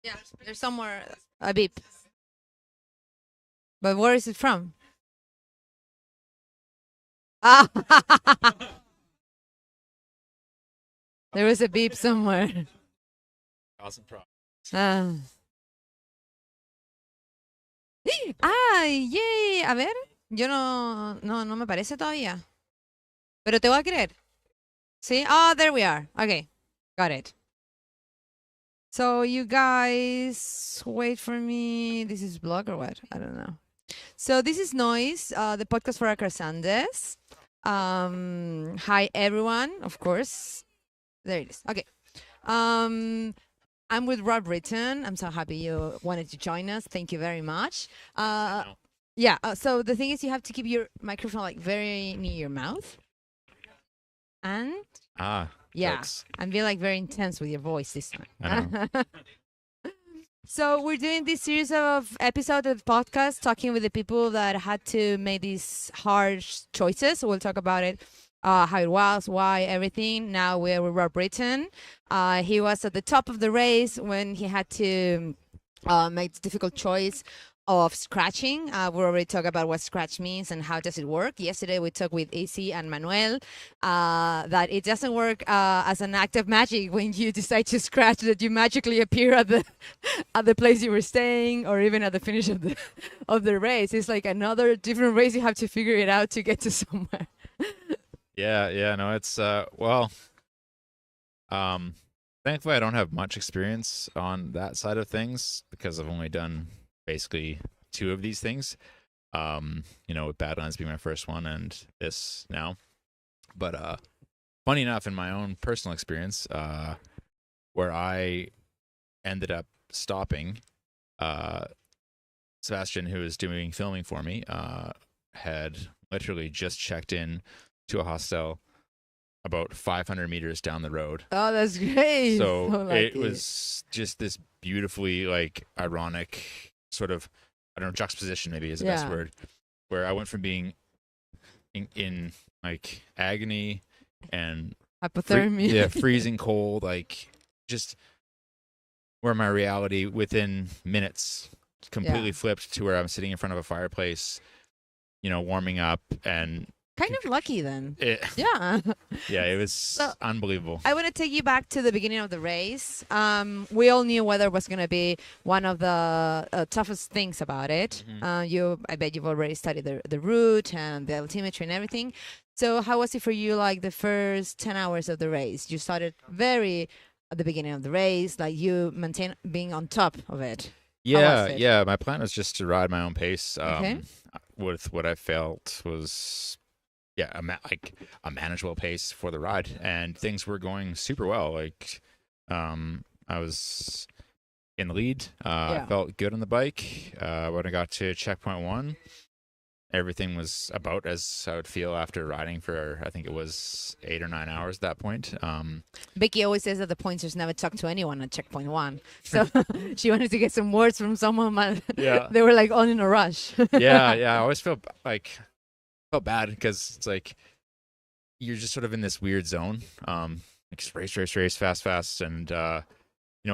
Yeah, there's somewhere a beep. But where is it from? Ah, there was a beep somewhere. Awesome problem. Ah. Yay. A ver, yo no me parece todavía. Pero te voy a creer. ¿Sí? Oh, there we are. Okay, got it. So you guys wait for me. This is blog or what? I don't know. So this is Noise, the podcast for AcrossAndes. Hi everyone, of course. There it is. Okay. I'm with Britton. I'm so happy you wanted to join us. Thank you very much. Yeah. So the thing is, you have to keep your microphone like very near your mouth, and yeah, jokes. and be like very intense with your voice this time. I know. So we're doing this series of episodes of podcast talking with the people that had to make these hard choices. So we'll talk about it, how it was, why, everything. Now we're with Rob Britton. He was at the top of the race when he had to make the difficult choice of scratching. We already talked about what scratch means and how does it work. Yesterday we talked with AC and Manuel that it doesn't work as an act of magic when you decide to scratch, that you magically appear at the at the place you were staying or even at the finish of the race. It's like another different race. You have to figure it out to get to somewhere. Yeah, no, it's thankfully I don't have much experience on that side of things because I've only done basically 2 of these things. With Badlands being my first one and this now. But funny enough, in my own personal experience, where I ended up stopping, Sebastian, who was doing filming for me, had literally just checked in to a hostel about 500 meters down the road. Oh, that's great. So it was just this beautifully ironic sort of, I don't know, juxtaposition maybe is the best word, where I went from being in agony and hypothermia, freezing cold, just where my reality within minutes completely flipped to where I'm sitting in front of a fireplace, warming up and kind of lucky then. Yeah, it was unbelievable. I want to take you back to the beginning of the race. We all knew weather was going to be one of the toughest things about it. Mm-hmm. I bet you've already studied the route and the altimetry and everything. So how was it for you, the first 10 hours of the race? You started very at the beginning of the race, you maintain being on top of it. Yeah. My plan was just to ride my own pace. Okay. With what I felt was a manageable pace for the ride, and things were going super well. I was in the lead. I felt good on the bike. When I got to checkpoint 1, everything was about as I would feel after riding for, I think it was 8 or 9 hours at that point. Becky always says that the pointers never talk to anyone at checkpoint 1. So she wanted to get some words from someone. They were all in a rush. I always felt bad because it's you're just sort of in this weird zone. Race, fast. And, I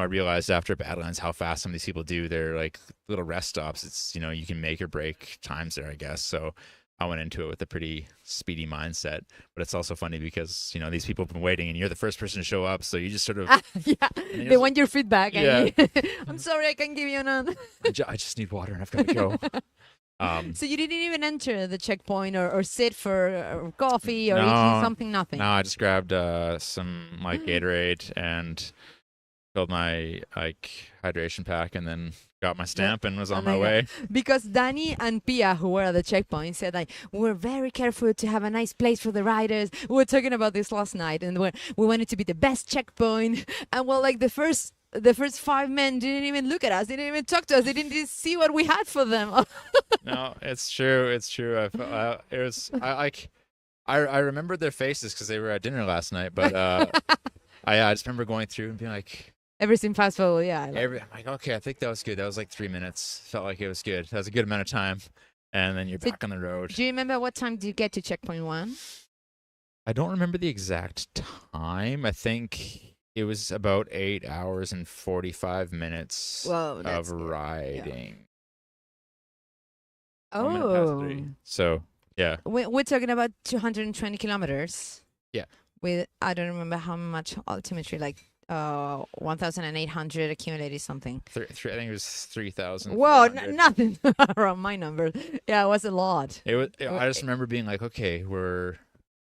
realized after Badlands how fast some of these people do their little rest stops. It's, you can make or break times there, I guess. So I went into it with a pretty speedy mindset, but it's also funny because, these people have been waiting and you're the first person to show up. So you just sort of, they want your feedback. Yeah. I'm sorry, I can't give you none. I just need water and I've got to go. So you didn't even enter the checkpoint or sit for coffee or eat something, nothing? No, I just grabbed some Gatorade and filled my hydration pack and then got my stamp and was on my way. Because Danny and Pia, who were at the checkpoint, said we're very careful to have a nice place for the riders. We were talking about this last night, and we wanted to be the best checkpoint. And the first 5 men didn't even look at us. They didn't even talk to us. They didn't even see what we had for them. No, it's true. It was. I remembered their faces because they were at dinner last night. But I just remember going through and being like, everything fast forward, I'm okay, I think that was good. That was 3 minutes. Felt like it was good. That was a good amount of time. And then you're back on the road. Do you remember what time did you get to checkpoint 1? I don't remember the exact time. I think It was about 8 hours and 45 minutes Whoa, of that's good. Yeah. riding. 1 minute past Oh, 3. So yeah, we're talking about 220 kilometers. yeah. With I don't remember how much altimetry, like 1,800 accumulated something. I think it was 3,000. Whoa, nothing around my number. Yeah, it was a lot. It was. I just remember being like, okay, we're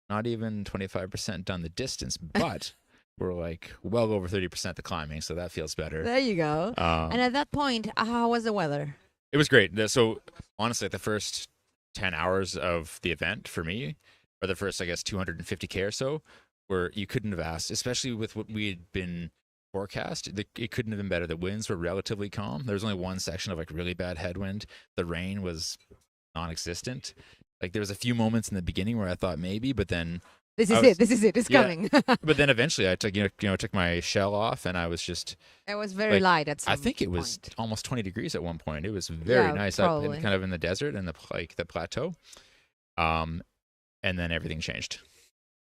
not even 25% done the distance, but we're like well over 30% the climbing, so that feels better. There you go. And at that point, how was the weather? It was great. So honestly, the first 10 hours of the event for me, or the first, I guess, 250K or so, where you couldn't have asked, especially with what we had been forecast. It couldn't have been better. The winds were relatively calm. There was only one section of like really bad headwind. The rain was non-existent. Like there was a few moments in the beginning where I thought maybe, but then This is it. It's coming. but then eventually I took took my shell off, and I was just. It was very light at some I think it was point. almost 20 degrees at one point. It was very nice up probably. kind of in the desert and the plateau. And then everything changed.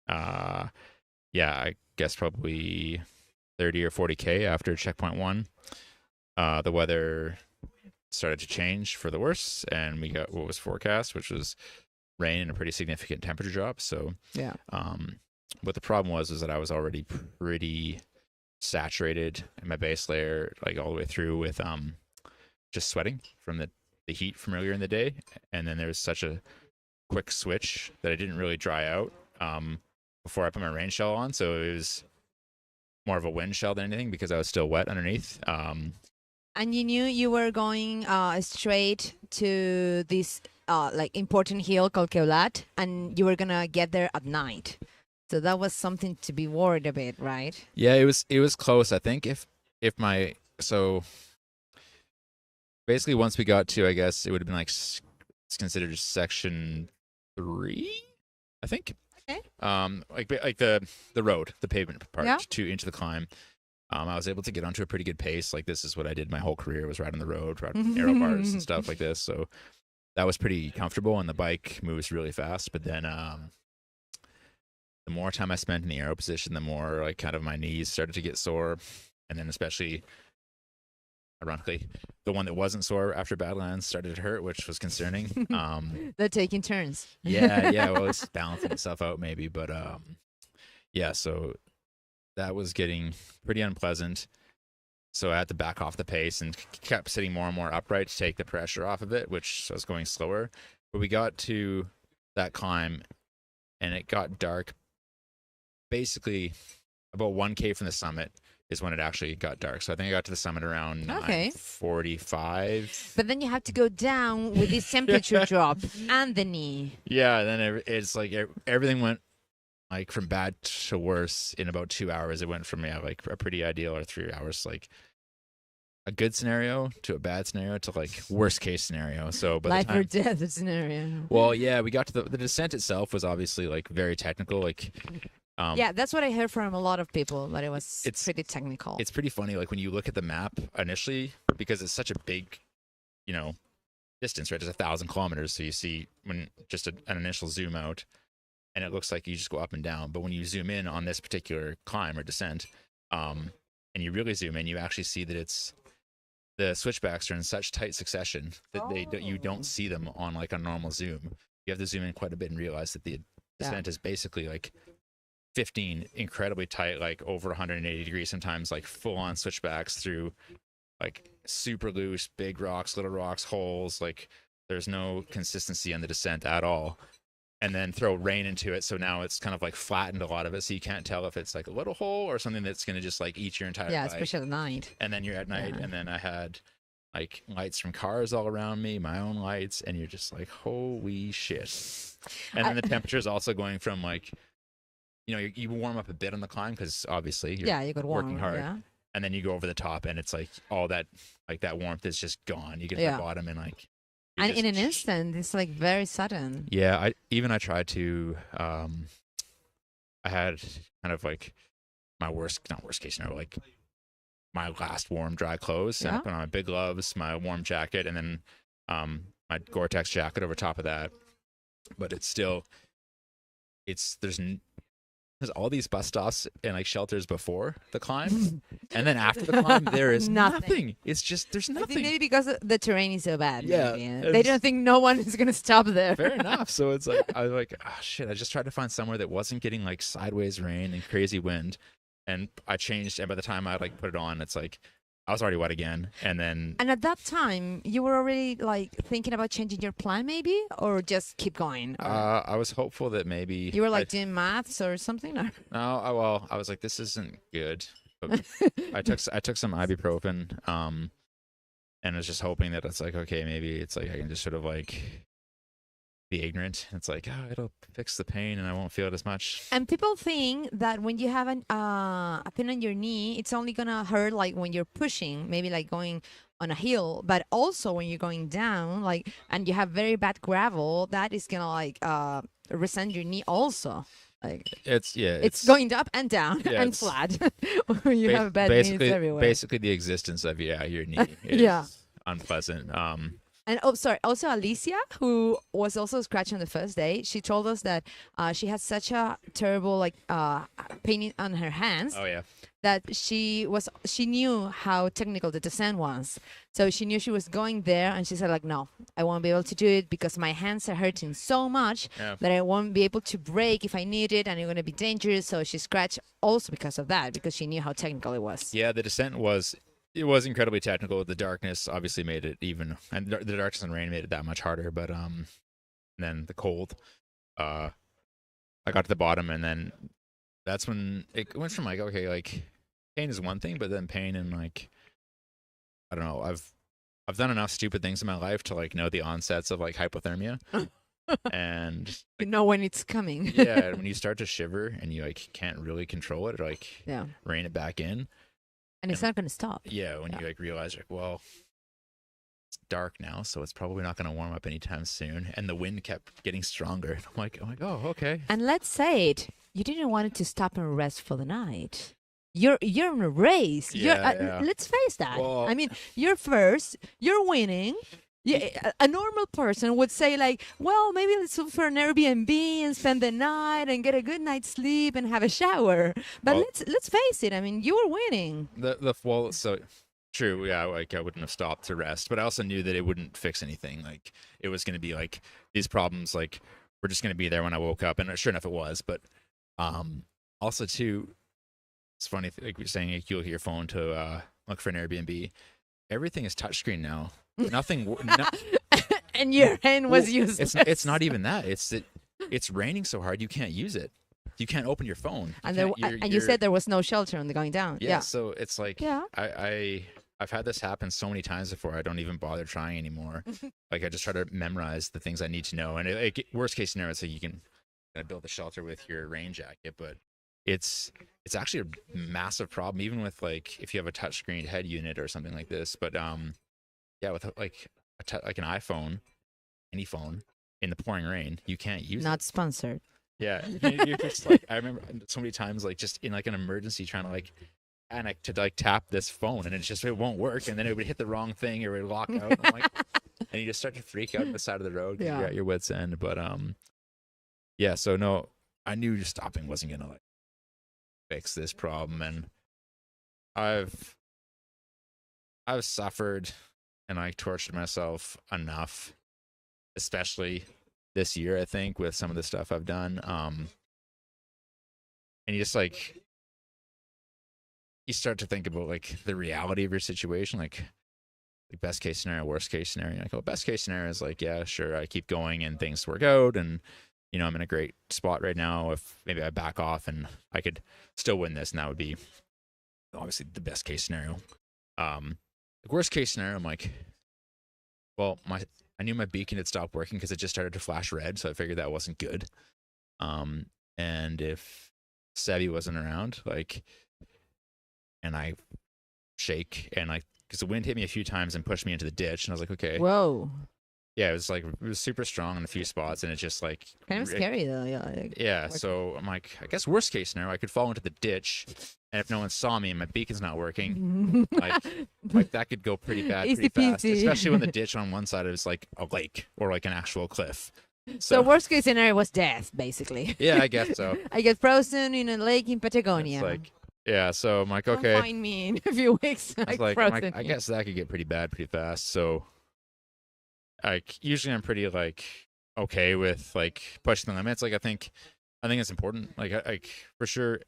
I guess probably 30 or 40K after checkpoint 1. The weather started to change for the worse, and we got what was forecast, which was rain and a pretty significant temperature drop. So yeah. What the problem was that I was already pretty saturated in my base layer, like all the way through with just sweating from the heat from earlier in the day, and then there was such a quick switch that I didn't really dry out before I put my rain shell on, so it was more of a wind shell than anything because I was still wet underneath. And you knew you were going straight to this like important hill called Keulat, and you were gonna get there at night. So that was something to be worried a bit, right? Yeah, it was close. I think basically once we got to, I guess it would have been like it's considered section 3, I think. Okay. Like the road, the pavement part into the climb. I was able to get onto a pretty good pace. Like this is what I did my whole career, was riding the road, riding aero bars and stuff like this. So that was pretty comfortable, and the bike moves really fast. But then the more time I spent in the aero position, the more like kind of my knees started to get sore, and then especially ironically, the one that wasn't sore after Badlands started to hurt, which was concerning. They're taking turns. yeah. Well, it's balancing itself out maybe, but so that was getting pretty unpleasant. So I had to back off the pace and kept sitting more and more upright to take the pressure off of it, which I was going slower. But we got to that climb, and it got dark basically about 1K from the summit is when it actually got dark. So I think I got to the summit around 9:45. But then you have to go down with this temperature drop and the knee. Yeah, then it's like everything went like from bad to worse in about 2 hours. It went from like a pretty ideal or 3 hours, like a good scenario to a bad scenario to like worst case scenario. So life or death scenario. Well, yeah, we got to the descent itself was obviously like very technical. Like yeah, that's what I heard from a lot of people, that it's pretty technical. It's pretty funny, like when you look at the map initially, because it's such a big, distance, right? It's 1,000 kilometers. So you see when just an initial zoom out, and it looks like you just go up and down. But when you zoom in on this particular climb or descent, and you really zoom in, you actually see that the switchbacks are in such tight succession that you don't see them on like a normal zoom. You have to zoom in quite a bit and realize that the descent is basically like 15 incredibly tight, like over 180 degrees, sometimes like full on switchbacks through like super loose, big rocks, little rocks, holes. Like there's no consistency on the descent at all. And then throw rain into it, so now it's kind of like flattened a lot of it, so you can't tell if it's like a little hole or something that's going to just like eat your entire bike. Especially at night. And then you're at night, and then I had like lights from cars all around me, my own lights, and you're just like, holy shit. And then the temperature is also going from like, you warm up a bit on the climb because obviously you're working hard, and then you go over the top, and it's like all that like that warmth is just gone. You get to the bottom, and like. And in an instant, it's like very sudden. Yeah, I tried to. I had kind of like not worst case scenario, like my last warm dry clothes. And I put on my big gloves, my warm jacket, and then my Gore-Tex jacket over top of that. But it's still, there's there's all these bus stops and like shelters before the climb, and then after the climb there is nothing. It's just there's I think nothing. maybe because the terrain is so bad. Yeah, maybe. They don't think no one is gonna stop there. Fair enough. So it's like I was like, oh shit. I just tried to find somewhere that wasn't getting like sideways rain and crazy wind, and I changed. And by the time I like put it on, it's like I was already wet again. And then And at that time, you were already like thinking about changing your plan, maybe, or just keep going. Or I was hopeful that maybe you were like doing maths or something. Or? no. Well, I was like, this isn't good. But I took some ibuprofen. And was just hoping that it's like, okay, maybe it's like I can just sort of like be ignorant. It's like, oh, it'll fix the pain and I won't feel it as much. And people think that when you have a pain on your knee, it's only gonna hurt like when you're pushing, maybe like going on a hill, but also when you're going down, like, and you have very bad gravel, that is gonna like resent your knee also. Like it's going up and down and flat. You have bad knees everywhere. Basically, the existence of your knee is unpleasant. And also Alicia, who was also scratched on the first day, she told us that she had such a terrible like pain on her hands. Oh yeah. That she knew how technical the descent was, so she knew she was going there, and she said like, no, I won't be able to do it because my hands are hurting so much that I won't be able to brake if I need it, and it's going to be dangerous. So she scratched also because of that, because she knew how technical it was. Yeah, the descent was incredibly technical. The darkness obviously made it even, and the darkness and rain made it that much harder. But then the cold, I got to the bottom, and then that's when it went from like, okay, like pain is one thing, but then pain and like, I don't know, I've done enough stupid things in my life to like know the onsets of like hypothermia. And you know when it's coming. Yeah, when you start to shiver and you like can't really control it or like rein it back in. And it's not going to stop. Yeah, when you like realize like, well, it's dark now, so it's probably not going to warm up anytime soon. And the wind kept getting stronger. I'm like, oh, okay. And let's say it, you didn't want it to stop and rest for the night. You're in a race. Let's face that. Well, I mean, you're first. You're winning. A normal person would say like, well, maybe let's look for an Airbnb and spend the night and get a good night's sleep and have a shower. But let's face it. I mean, you were winning. So true. Yeah, like I wouldn't have stopped to rest, but I also knew that it wouldn't fix anything. Like it was going to be like these problems. Like were just going to be there when I woke up, and sure enough, it was. But also too, it's funny. Like you're saying, like, you'll hear your phone to look for an Airbnb. Everything is touchscreen now. Nothing. And your hand was useless. It's not even that. It's that it's raining so hard you can't use it. You can't open your phone. You said there was no shelter on the going down. Yeah. So it's like I've had this happen so many times before. I don't even bother trying anymore. Like I just try to memorize the things I need to know. And worst case scenario, so you can build a shelter with your rain jacket, but it's actually a massive problem, even with like if you have a touchscreen head unit or something like this. But with like an iPhone, any phone in the pouring rain, you can't use it. Not sponsored. Yeah, you're just like, I remember so many times like just in like an emergency trying to like panic to like tap this phone, and it won't work, and then it would hit the wrong thing or it would lock out. I'm like, and you just start to freak out on the side of the road because you're at your wit's end. But so no, I knew just stopping wasn't gonna like fix this problem, and I've suffered and I tortured myself enough, especially this year, I think, with some of the stuff I've done. And you just like, you start to think about like the reality of your situation, like best case scenario, worst case scenario. Like, well, best case scenario is like, yeah, sure, I keep going and things work out, and I'm in a great spot right now. If maybe I back off and I could still win this, and that would be obviously the best case scenario. The worst case scenario, I'm like, well, I knew my beacon had stopped working because it just started to flash red, so I figured that wasn't good. And if Savi wasn't around, like, and I shake, and because the wind hit me a few times and pushed me into the ditch, and I was like, okay. Whoa. Yeah, it was super strong in a few spots, and it's just like kind of scary though. Yeah. So I'm like, I guess worst case scenario, I could fall into the ditch, and if no one saw me and my beacon's not working, like that could go pretty bad pretty fast. Especially when the ditch on one side is like a lake or like an actual cliff. So worst case scenario was death, basically. Yeah, I guess so. I get frozen in a lake in It's Patagonia. like, yeah, so I'm like, Come okay. find me in a few weeks. I was Like, I'm frozen like, I here. guess that could get pretty bad pretty fast. So like usually I'm pretty like okay with like pushing the limits. Like I think it's important. Like for sure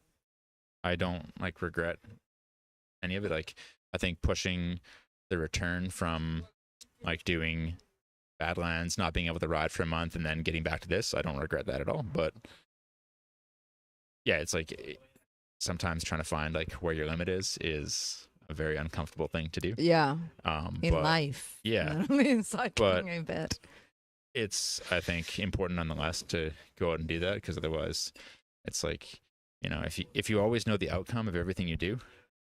I don't like regret any of it. Like I think pushing the return from like doing Badlands, not being able to ride for a month and then getting back to this, I don't regret that at all. But yeah, it's like sometimes trying to find like where your limit is a very uncomfortable thing to do. Yeah, in But life. yeah, Not only in but cycling, I bet. it's I think important nonetheless to go out and do that because otherwise, it's like if you always know the outcome of everything you do,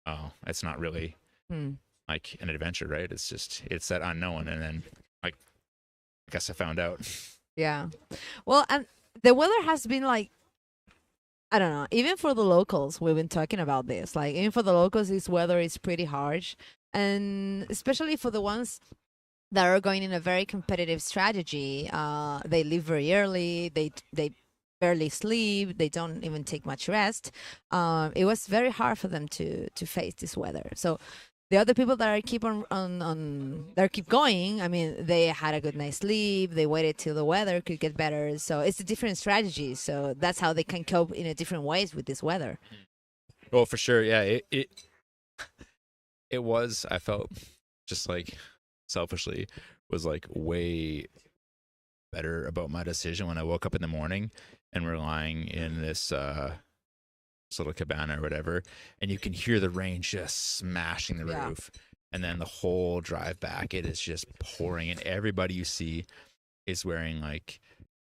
oh, it's not really Hmm. like an adventure, right? It's that unknown, and then like I guess I found out. Yeah. Well, and the weather has been like, I don't know, even for the locals, we've been talking about this. Like, even for the locals, this weather is pretty harsh. And especially for the ones that are going in a very competitive strategy, they leave very early, they barely sleep, they don't even take much rest. It was very hard for them to face this weather. So the other people that are keep on that keep going, I mean, they had a good night's sleep, they waited till the weather could get better. So it's a different strategy, so that's how they can cope in a different ways with this weather. Well, for sure, yeah. It was. I felt just like selfishly was like way better about my decision when I woke up in the morning and we're lying in this little cabana or whatever, and you can hear the rain just smashing the Yeah. roof, and then the whole drive back it is just pouring, and everybody you see is wearing like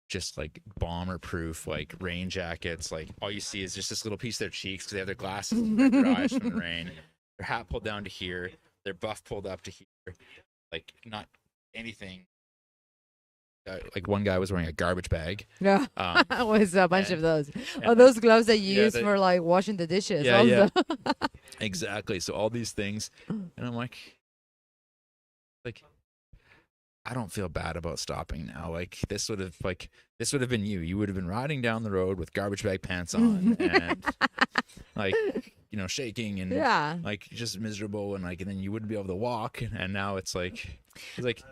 just like bomber proof like rain jackets. Like all you see is just this little piece of their cheeks because they have their glasses in their eyes from the rain, their hat pulled down to here, their buff pulled up to here, like not anything. Like one guy was wearing a garbage bag. Yeah, Um, it was a bunch and- of those. and Oh, those gloves that you yeah, use they- for like washing the dishes. Yeah, yeah. Also. exactly. So all these things, and I'm like, I don't feel bad about stopping now. Like this would have been you. You would have been riding down the road with garbage bag pants on and like shaking and Yeah. like just miserable and then you wouldn't be able to walk. And now it's like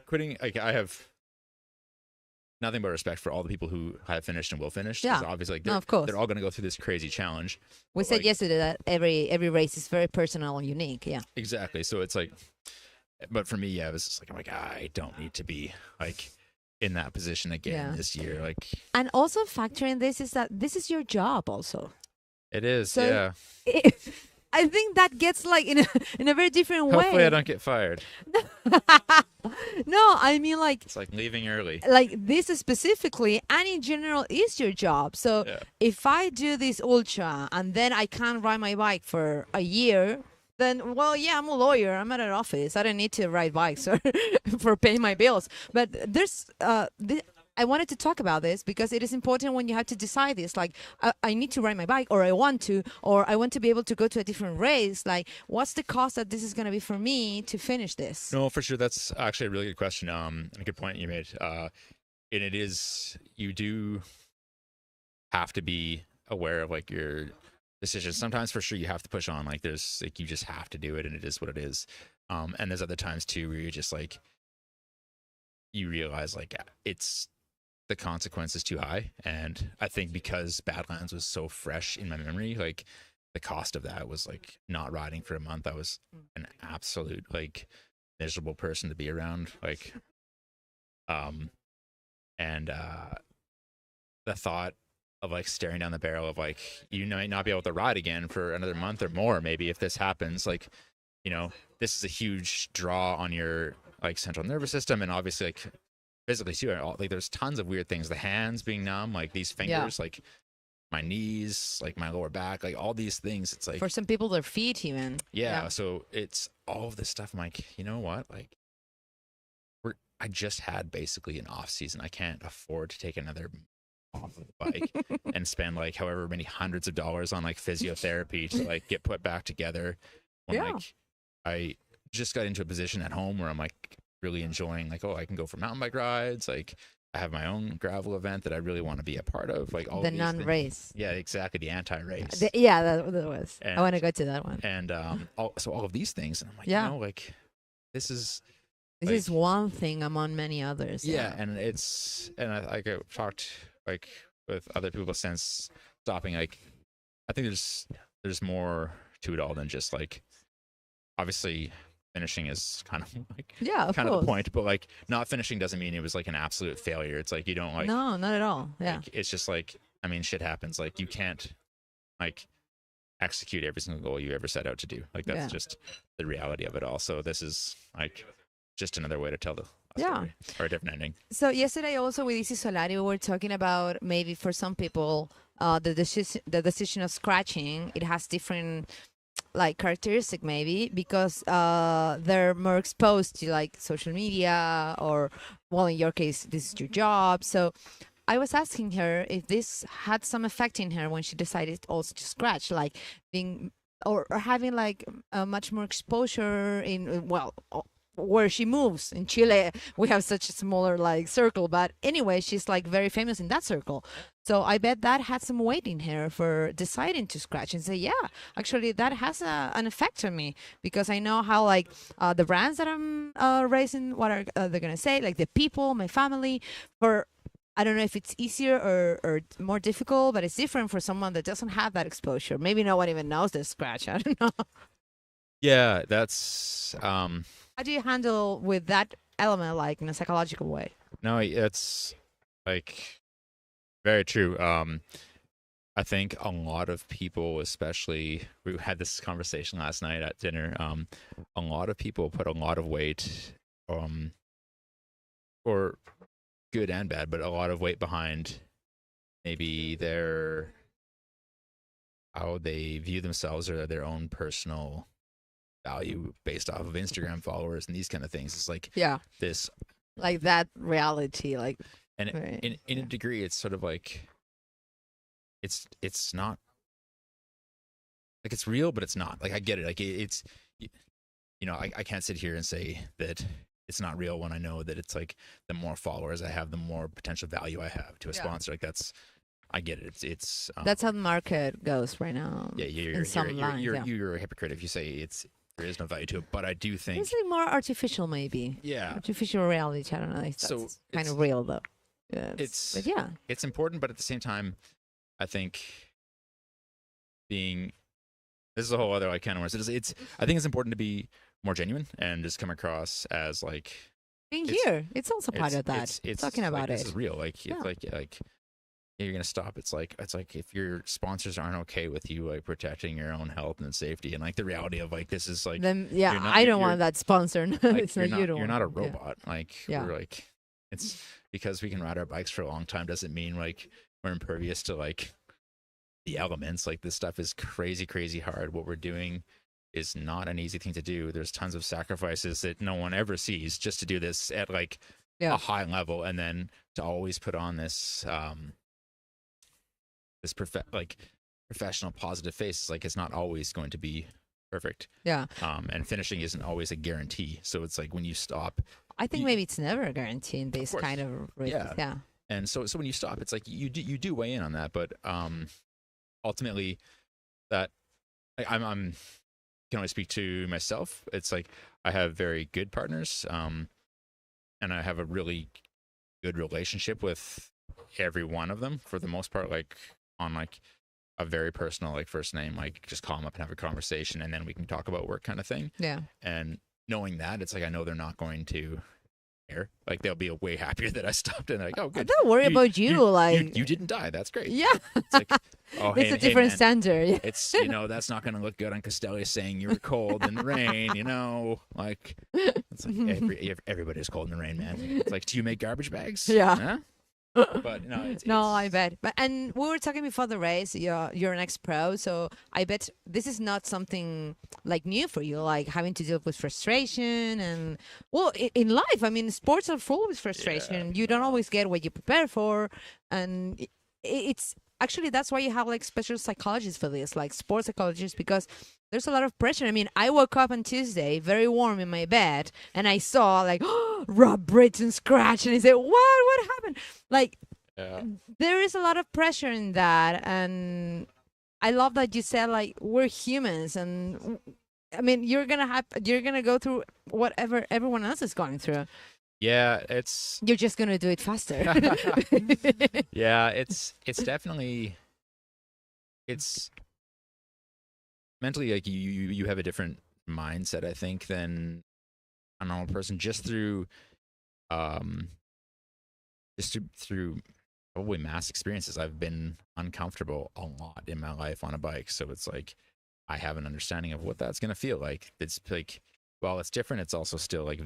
quitting. Like I have nothing but respect for all the people who have finished and will finish. 'Cause Yeah. obviously, like No, of course. they're all going to go through this crazy challenge. We But, said like, yesterday that every race is very personal and unique. Yeah. Exactly. So it's like, but for me, yeah, it was just like, I'm like, I don't need to be like in that position again Yeah. this year. Like And also factoring this is that this is your job also. it is. So- Yeah. I think that gets like in a very different way. Hopefully I don't get fired. No, I mean like It's like leaving early. this specifically and in general is your job. So Yeah. if I do this ultra and then I can't ride my bike for a year, then well, yeah, I'm a lawyer. I'm at an office. I don't need to ride bikes or for paying my bills. But there's I wanted to talk about this because it is important when you have to decide this. Like, I need to ride my bike, or I want to be able to go to a different race. Like, what's the cost that this is going to be for me to finish this? No, for sure. That's actually a really good question. And a good point you made. And it is, you do have to be aware of like your decisions. Sometimes for sure you have to push on. Like there's like, you just have to do it and it is what it is. And there's other times too where you're just like, you realize like the consequence is too high. And I think because Badlands was so fresh in my memory, like the cost of that was like not riding for a month. I was an absolute like miserable person to be around. Like, and the thought of like staring down the barrel of like, you might not be able to ride again for another month or more, maybe if this happens, like, this is a huge draw on your like central nervous system. And obviously like physically too, like there's tons of weird things, the hands being numb, like these fingers, like my knees, like my lower back, like all these things. It's like For some people, their feet even. yeah. So it's all of this stuff. I'm like, you know what? Like I just had basically an off season. I can't afford to take another off of the bike and spend like however many hundreds of dollars on like physiotherapy to like get put back together. When Yeah. like I just got into a position at home where I'm like really enjoying like, oh, I can go for mountain bike rides. Like I have my own gravel event that I really want to be a part of. Like all The of these non-race. Yeah, exactly. The anti-race. That was. I And want to go to that one. and so all of these things, and I'm like, Yeah. like this is This like, is one thing among many others. yeah, and I've talked like with other people since stopping. Like, I think there's more to it all than just like, obviously finishing is kind of like Of kind course. of the point, but like not finishing doesn't mean it was like an absolute failure. It's like you don't like No, not at all. Yeah. like, it's just like, I mean, shit happens. Like you can't like execute every single goal you ever set out to do. Like that's just the reality of it all. So this is like just another way to tell the story, or a different ending. So yesterday also with Isi Solari, we were talking about maybe for some people, the decision of scratching, it has different like characteristic maybe because they're more exposed to like social media, or well, in your case this is your job. So I was asking her if this had some effect in her when she decided also to scratch, like being or having like much more exposure in where she moves. In Chile we have such a smaller like circle, but anyway, she's like very famous in that circle. So I bet that had some weight in her for deciding to scratch and say, yeah, actually that has an effect on me, because I know how like the brands that I'm raising, what are they're gonna say, like the people, my family. For I don't know if it's easier or more difficult, but it's different for someone that doesn't have that exposure. Maybe no one even knows the scratch. I don't know. Yeah, that's How do you handle with that element, like in a psychological way? no, it's like very true. I think a lot of people, especially, we had this conversation last night at dinner. A lot of people put a lot of weight, or good and bad, but a lot of weight behind maybe how they view themselves or their own personal value based off of Instagram followers and these kind of things. It's like this, like that reality, like, and right. in a degree, it's sort of like it's not like it's real, but it's not. Like I get it. Like it's I can't sit here and say that it's not real when I know that it's like the more followers I have, the more potential value I have to a sponsor. Like I get it. It's that's how the market goes right now. Yeah, you're a hypocrite if you say there is no value to it. But I do think it's like more artificial, maybe. Yeah, artificial reality. I don't know if that's kind of real though. Yeah, it's important, but at the same time, I think this is a whole other like kind of words. I think it's important to be more genuine and just come across as like being here. It's also part of that. It's talking about This is real. Like it's like you're gonna stop. It's like if your sponsors aren't okay with you like protecting your own health and safety, and like the reality of like this is like then I don't want that sponsor. It's you're not you. You're not a robot. Like we're like it's because we can ride our bikes for a long time doesn't mean like we're impervious to like the elements. Like this stuff is crazy hard. What we're doing is not an easy thing to do. There's tons of sacrifices that no one ever sees just to do this at like a high level, and then to always put on this professional positive face. Like it's not always going to be perfect. And finishing isn't always a guarantee. So it's like when you stop, I think maybe it's never a guarantee in this kind of races. And so when you stop, it's like you do weigh in on that, but ultimately that I'm can only speak to myself. It's like I have very good partners, and I have a really good relationship with every one of them for the most part, like on like a very personal like first name, like just call them up and have a conversation and then we can talk about work kind of thing. And knowing that, it's like I know they're not going to care. Like they'll be way happier that I stopped and like, oh good, don't worry about you, like you didn't die, that's great. It's like, oh it's a different standard. It's that's not going to look good on Castelli saying you were cold in the rain, like it's like everybody's cold in the rain, man. It's like, do you make garbage bags? Huh? But no, I bet. And we were talking before the race. You're an ex-pro, so I bet this is not something like new for you, like having to deal with frustration and in life. I mean, sports are full with frustration. You don't always get what you prepare for, and it's actually that's why you have like special psychologists for this, like sports psychologists, because there's a lot of pressure. I mean, I woke up on Tuesday very warm in my bed, and I saw like Rob Britton scratch, and I said, what happened? Like, Yeah. there is a lot of pressure in that, and I love that you said like we're humans, and I mean you're gonna go through whatever everyone else is going through. Yeah, it's You're just gonna do it faster. yeah, it's definitely it's mentally like you have a different mindset, I think, than a normal person um through probably mass experiences. I've been uncomfortable a lot in my life on a bike, so it's like I have an understanding of what that's gonna feel like. It's like, while it's different, it's also still like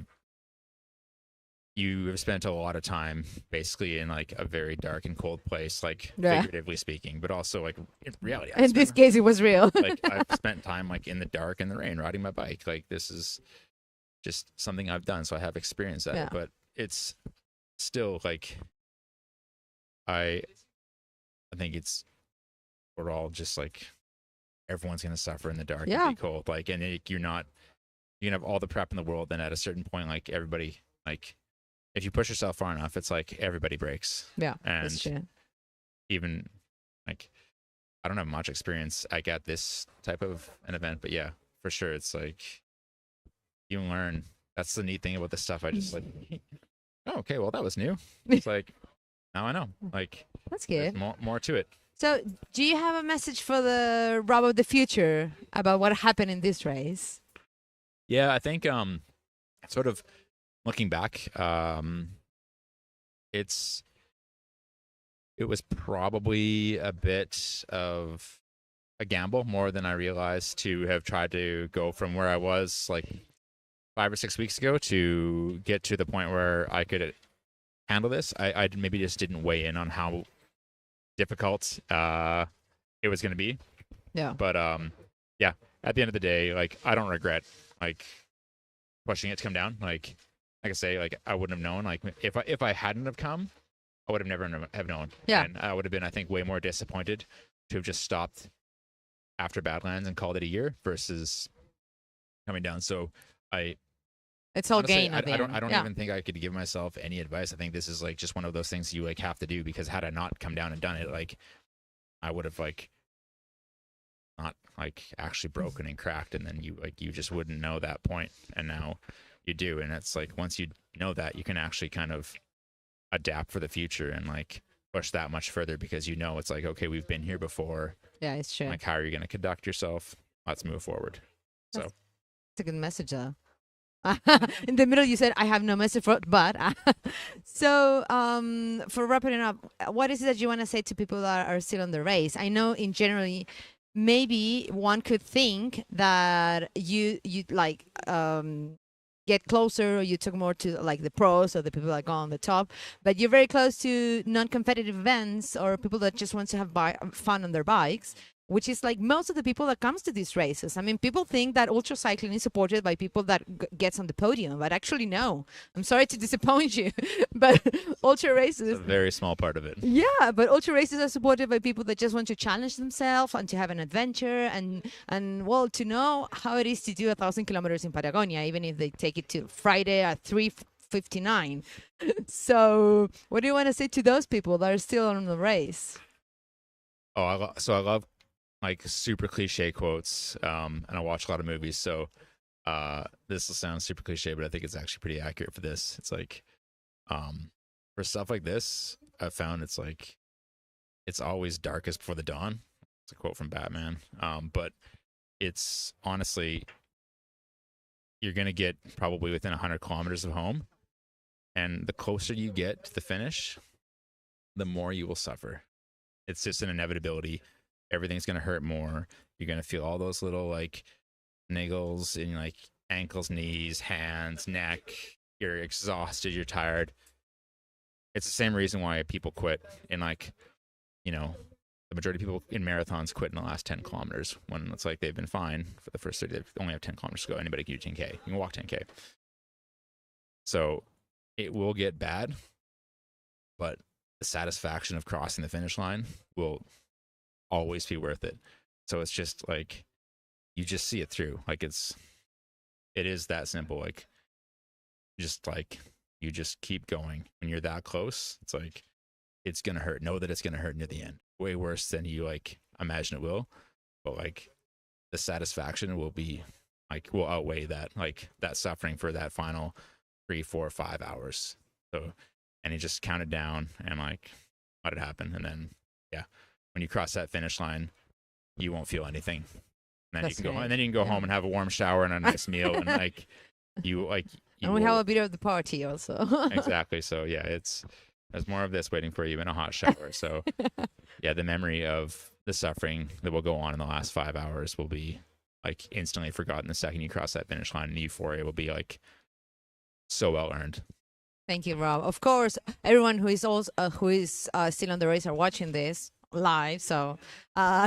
you have spent a lot of time basically in like a very dark and cold place, like Yeah. figuratively speaking, but also like in reality. In this case, it was real. Like I've spent time like in the dark and the rain riding my bike. Like this is just something I've done, so I have experience at Yeah. it. But it's still like I think we're all just like everyone's gonna suffer in the dark Yeah. and be cold. Like, and you can have all the prep in the world, then at a certain point, like everybody, like if you push yourself far enough, it's like everybody breaks. Yeah, And that's true. even like I don't have much experience like at this type of an event, but yeah, for sure, it's like you learn. That's the neat thing about this stuff. I just like, oh, okay, well that was new. It's like now I know. Like That's there's good. more to it. So, do you have a message for the Rob of the future about what happened in this race? Yeah, I think sort of looking back, it was probably a bit of a gamble, more than I realized, to have tried to go from where I was like 5 or 6 weeks ago to get to the point where I could handle this. I maybe just didn't weigh in on how difficult it was going to be. Yeah. But yeah, at the end of the day, like I don't regret like pushing it to come down. Like I say, like I wouldn't have known. Like if I hadn't have come, I would have never have known. Yeah. And I would have been, I think, way more disappointed to have just stopped after Badlands and called it a year versus coming down. So It's all honestly, gain I at the don't end. even think I could give myself any advice. I think this is like just one of those things you like have to do, because had I not come down and done it, like I would have like not like actually broken and cracked, and then you just wouldn't know that point, and now you do. And it's like once you know that, you can actually kind of adapt for the future and like push that much further, because you know it's like, okay, we've been here before. Yeah, it's true. Like, how are you going to conduct yourself? Let's move forward. So It's a good message, though. In the middle, you said, I have no message for it, but. So, for wrapping it up, what is it that you want to say to people that are still on the race? I know in generally, maybe one could think that you like get closer, or you took more to like the pros or the people that go on the top, but you're very close to non-competitive events or people that just want to have fun on their bikes, which is like most of the people that comes to these races. I mean, people think that ultra cycling is supported by people that gets on the podium, but actually no. I'm sorry to disappoint you, but ultra races, it's a very small part of it. yeah, but ultra races are supported by people that just want to challenge themselves and to have an adventure and well, to know how it is to do 1,000 kilometers in Patagonia, even if they take it to Friday at 3:59. So, what do you want to say to those people that are still on the race? Oh, I love like super cliche quotes, and I watch a lot of movies, so this will sound super cliche, but I think it's actually pretty accurate for this. It's like for stuff like this, I've found it's like it's always darkest before the dawn. It's a quote from Batman. But it's honestly, you're gonna get probably within 100 kilometers of home, and the closer you get to the finish, the more you will suffer. It's just an inevitability. Everything's gonna hurt more. You're gonna feel all those little like niggles in like ankles, knees, hands, neck. You're exhausted. You're tired. It's the same reason why people quit in like, you know, the majority of people in marathons quit in the last 10 kilometers when it's like they've been fine for the first 30. They only have 10 kilometers to go. Anybody can do 10K. You can walk 10K. So it will get bad, but the satisfaction of crossing the finish line will always be worth it. So it's just like you just see it through. Like it is that simple. Like just like you just keep going when you're that close. It's like it's gonna hurt. Know that it's gonna hurt near the end. Way worse than you like imagine it will. But like the satisfaction will be like will outweigh that suffering for that final 3, 4, 5 hours. So and you just count it down and like let it happen. And then when you cross that finish line, you won't feel anything. And then That's you can go right. and then you can go Yeah. home and have a warm shower and a nice meal and like you And we have a bit of the party also. exactly. So there's more of this waiting for you in a hot shower. So the memory of the suffering that will go on in the last 5 hours will be like instantly forgotten the second you cross that finish line, and euphoria will be like so well earned. Thank you, Rob. Of course, everyone who is also still on the race are watching this live, so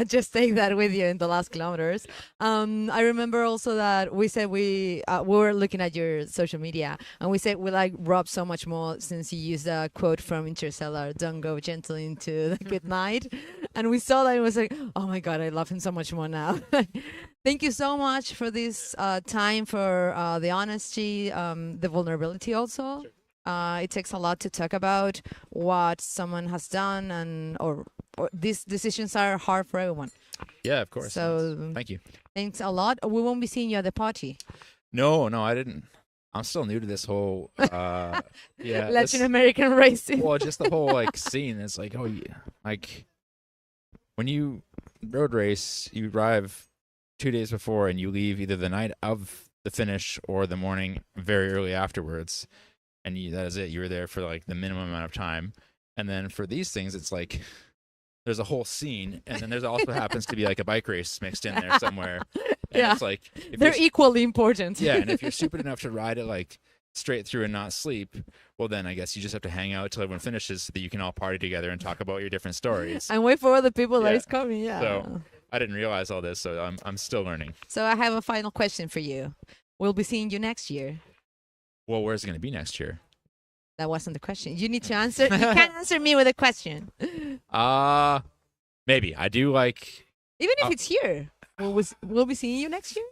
just take that with you in the last kilometers. I remember also that we said we were looking at your social media, and we said we like Rob so much more since you used a quote from Interstellar, "Don't go gently into the good night," and we saw that it was like, oh my god, I love him so much more now. Thank you so much for this time, for the honesty, the vulnerability also. It takes a lot to talk about what someone has done, and or these decisions are hard for everyone. Yeah, of course. So thank you. Thanks a lot. We won't be seeing you at the party. No, I didn't. I'm still new to this whole Latin American racing. Well, just the whole like scene. It's like, oh yeah, like when you road race, you arrive 2 days before and you leave either the night of the finish or the morning very early afterwards. And that is it. You were there for like the minimum amount of time. And then for these things, it's like there's a whole scene, and then there's also happens to be like a bike race mixed in there somewhere. And it's like they're equally important. Yeah, and if you're stupid enough to ride it like straight through and not sleep, well then I guess you just have to hang out till everyone finishes so that you can all party together and talk about your different stories. And wait for other people that is coming. Yeah. So I didn't realize all this, so I'm still learning. So I have a final question for you. We'll be seeing you next year. Well, where's it going to be next year? That wasn't the question. You need to answer. You can't answer me with a question. Maybe. I do like... Even if it's here, we'll be seeing you next year?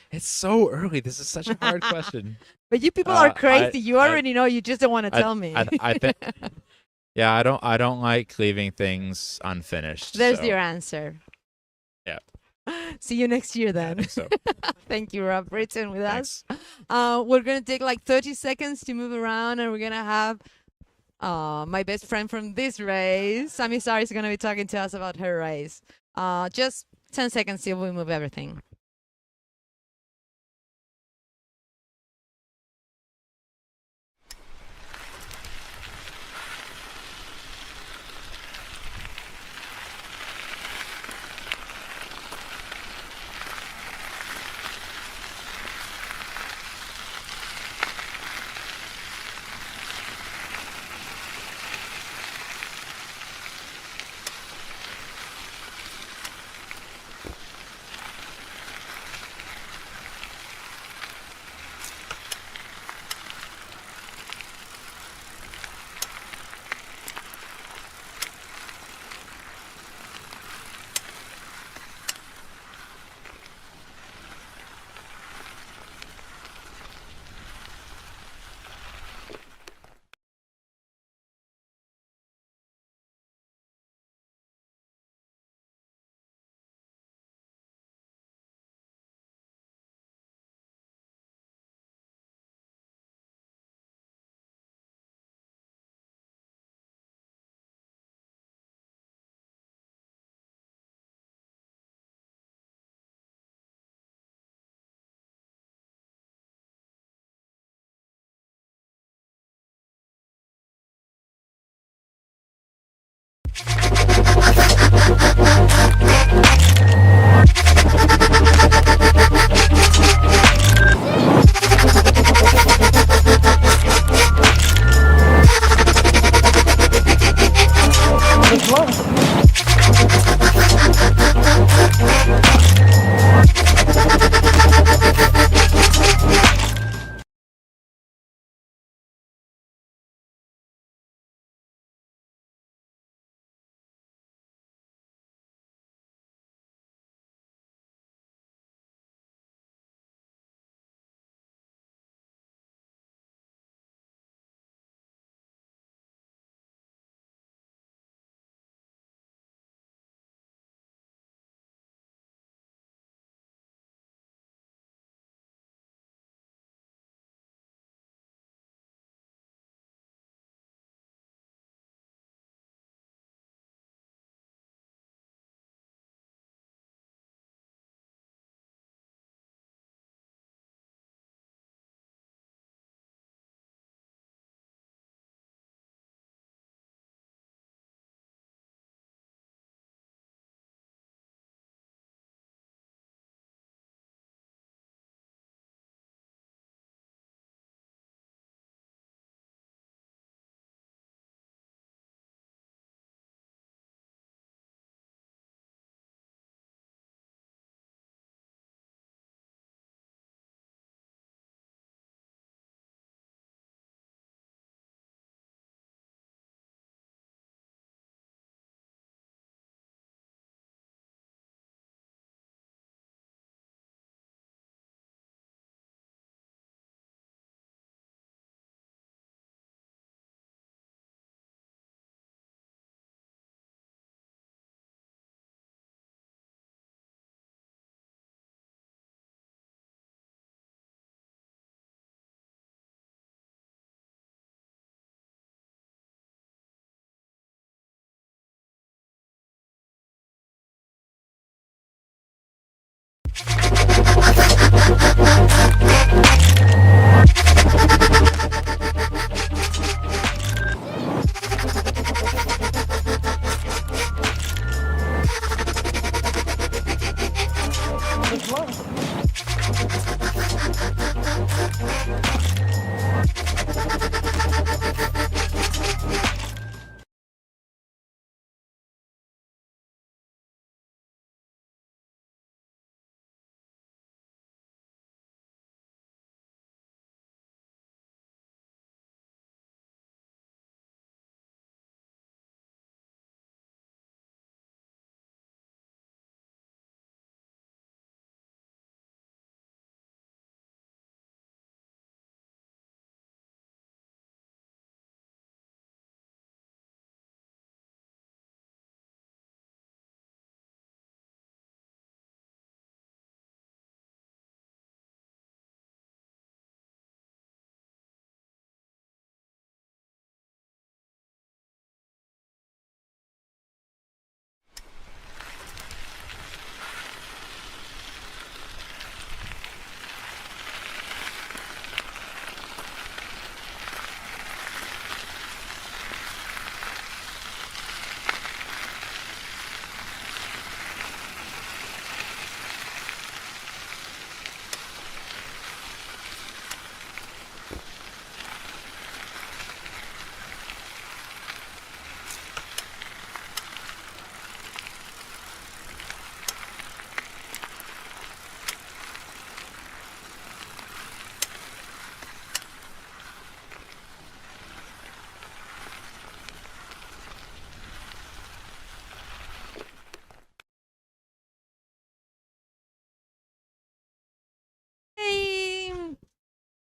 It's so early. This is such a hard question. But you people are crazy. You already know. You just don't want to tell me. I think... Yeah, I don't like leaving things unfinished. There's your answer. Yeah. See you next year then. I think so. Thank you, Rob Britton, with Thanks. us. We're going to take like 30 seconds to move around, and we're going to have my best friend from this race, Sami is going to be talking to us about her race. Just 10 seconds till we move everything.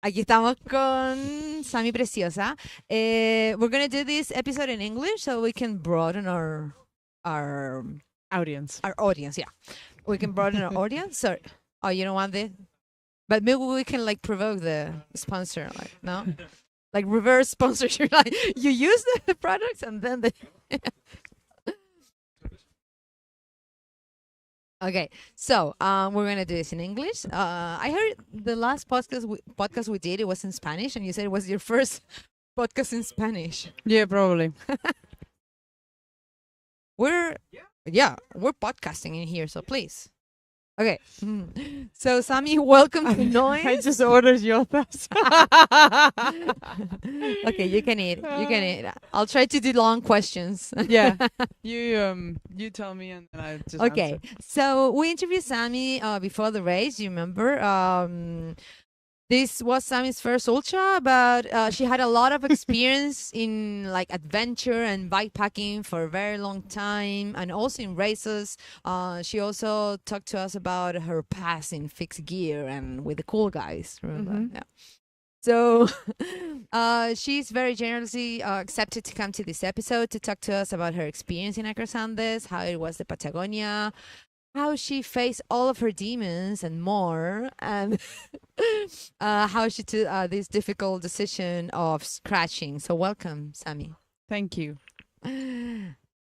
Aquí estamos con Sami Preciosa. We're gonna do this episode in English so we can broaden our Audience. our audience. Yeah, we can broaden our audience. So, oh, you don't want this? But maybe we can like provoke the sponsor, like no, like reverse sponsorship. Like you use the products and then they. Okay, so we're gonna do this in English. I heard the last podcast we did, it was in Spanish, and you said it was your first podcast in Spanish. Yeah, probably. We're podcasting in here, so please. Okay, so Sami, welcome to Noise. I just ordered yotas. Okay, you can eat. You can eat. I'll try to do long questions. Yeah, you tell me and then I just Okay, answer. so we interviewed Sami before the race. You remember? This was Sami's first ultra, but she had a lot of experience in like adventure and bikepacking for a very long time, and also in races. She also talked to us about her past in fixed gear and with the cool guys. Remember? Mhm. Yeah. So she's very generously accepted to come to this episode to talk to us about her experience in AcrossAndes, how it was the Patagonia, how she faced all of her demons and more, and how she took this difficult decision of scratching. So welcome, Sami. Thank you.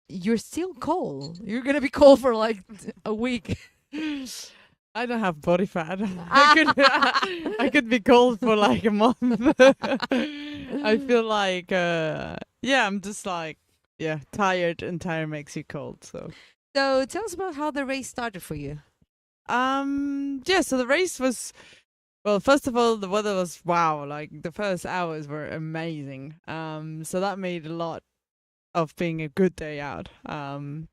You're still cold. You're gonna be cold for like a week. I don't have body fat. I could be cold for like a month. I feel like I'm just like tired, and tired makes you cold. So tell us about how the race started for you. So the race was, well, first of all, the weather was wow. Like the first hours were amazing. So that made a lot of being a good day out. And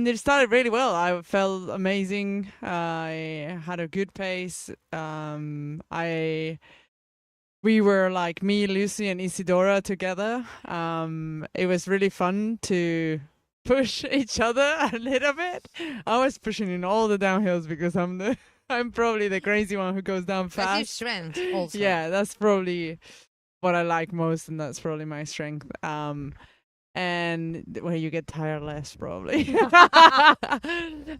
it started really well. I felt amazing. I had a good pace. We were like me, Lucy, and Isidora together. It was really fun to push each other a little bit. I was pushing in all the downhills because I'm probably the crazy one who goes down That's your fast. strength also. Yeah, that's probably what I like most, and that's probably my strength. And where you get tired less, probably.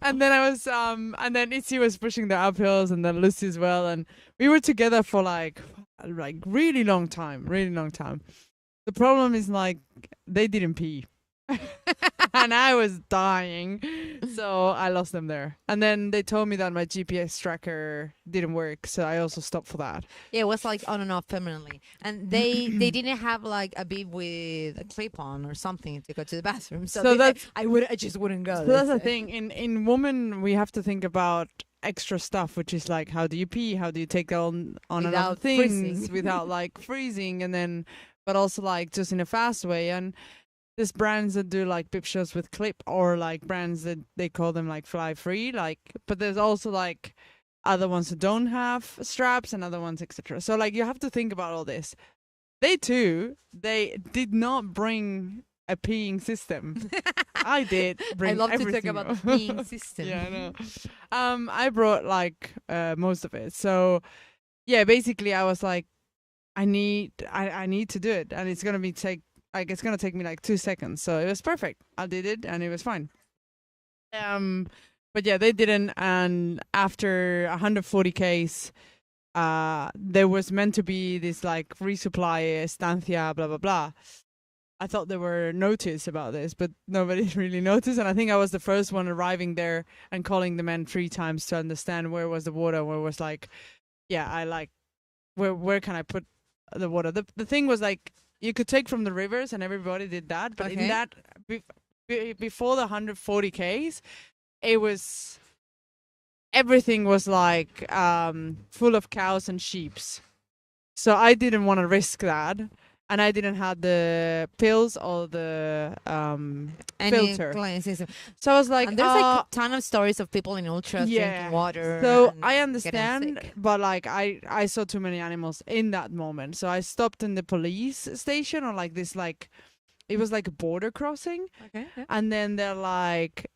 And then I was and then Itzy was pushing the uphills, and then Lucy as well, and we were together for like really long time. The problem is like they didn't pee. And I was dying, so I lost them there. And then they told me that my GPS tracker didn't work, so I also stopped for that. Yeah, it was like on and off permanently, and they didn't have like a bib with a clip on or something to go to the bathroom. So I just wouldn't go. So that's the thing. In women, we have to think about extra stuff, which is like how do you pee, how do you take on and off things freezing. without like freezing, and then but also like just in a fast way. And there's brands that do like bib shots with clip, or like brands that they call them like fly free, like, but there's also like other ones who don't have straps and other ones, etc. So like you have to think about all this. They did not bring a peeing system. I did bring I love to talk everything about else. the peeing system. Yeah, I know. I brought like most of it. So yeah, basically I was like, I need to do it, and it's gonna take me like 2 seconds. So it was perfect. I did it, and it was fine. But yeah, they didn't. And after 140 Ks, there was meant to be this like resupply estancia, blah blah blah. I thought there were notice about this, but nobody really noticed. And I think I was the first one arriving there and calling the men 3 times to understand where was the water, where was like, where can I put the water? The thing was like, you could take from the rivers, and everybody did that. But in that, before the 140 Ks, everything was like full of cows and sheeps. So I didn't want to risk that. And I didn't have the pills or the filter. System. So I was like, And there's like a ton of stories of people in ultras drinking water. So and I getting understand, sick. but like I saw too many animals in that moment. So I stopped in the police station, or like this, like it was like a border crossing. Okay. And then they're like,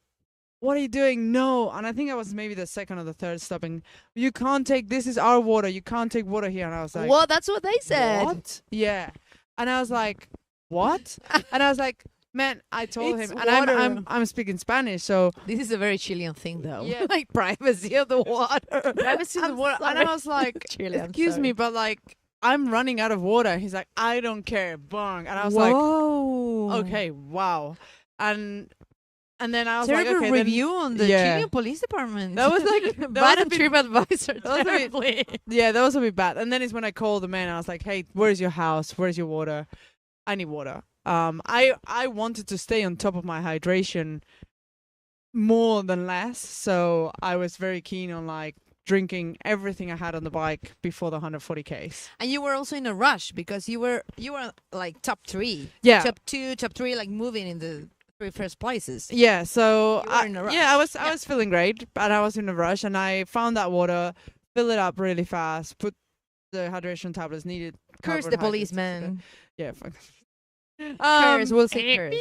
what are you doing? No. And I think I was maybe the second or the third stopping. You can't take, this is our water. You can't take water here. And I was like, Well, that's what they said. what? Yeah. And I was like, what? And I was like, man, I told It's him, and water. I'm speaking Spanish, so This is a very Chilean thing, though. Yeah. Like privacy of the water. privacy of the I'm water. And sorry. I was like, Chile, I'm excuse me, sorry. but like, I'm running out of water. He's like, I don't care, bong. And I was Whoa. like, okay, wow. And then I was like, Terrible okay, review on the yeah. Chilean police department. That was like, that bad was a on bit- TripAdvisor. that was a bit- Terribly. yeah, that was a bit bad. And then it's when I called the man. And I was like, hey, where's your house? Where's your water? I need water. I wanted to stay on top of my hydration more than less, so I was very keen on like drinking everything I had on the bike before the 140 Ks. And you were also in a rush because you were like top 3. Yeah. Top 2, top 3, like moving in the 3 first places. Yeah, so You were in a rush. yeah, I was Yeah. feeling great, but I was in a rush, and I found that water, fill it up really fast, put the hydration tablets needed. Curse the carbohydrates. policeman. Yeah, fuck. Curse, we'll say curse.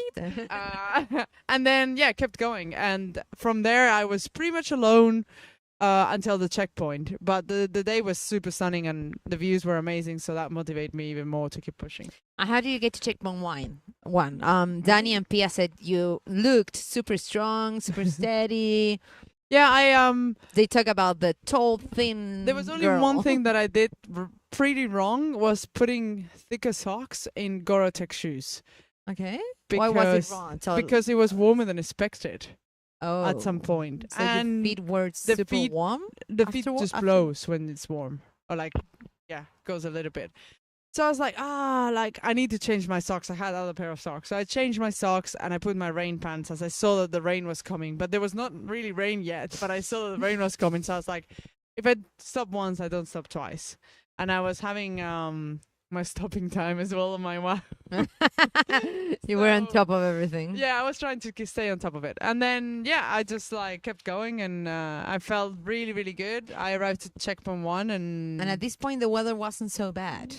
And then kept going, and from there I was pretty much alone until the checkpoint. But the day was super stunning, and the views were amazing, so that motivated me even more to keep pushing. And how do you get to checkpoint one? Danny and Pia said you looked super strong, super steady. Yeah, I They talk about the tall, thin. there was only girl. one thing that I did pretty wrong, was putting thicker socks in Gore-Tex shoes. Okay. Because, Why was it wrong? because it was warmer than expected oh, at some point. So and the feet were the super feet- warm. the feet after- just after- blows when it's warm, or like goes a little bit. So I was like, like I need to change my socks. I had other pair of socks, so I changed my socks and I put my rain pants as I saw that the rain was coming. But there was not really rain yet, but I saw that the rain was coming, so I was like, if I stop once, I don't stop twice. And I was having my stopping time as well on my watch. You were on So- top of everything. Yeah, I was trying to stay on top of it. And then, I just like kept going, and I felt really, really good. I arrived at checkpoint 1, and And at this point, the weather wasn't so bad.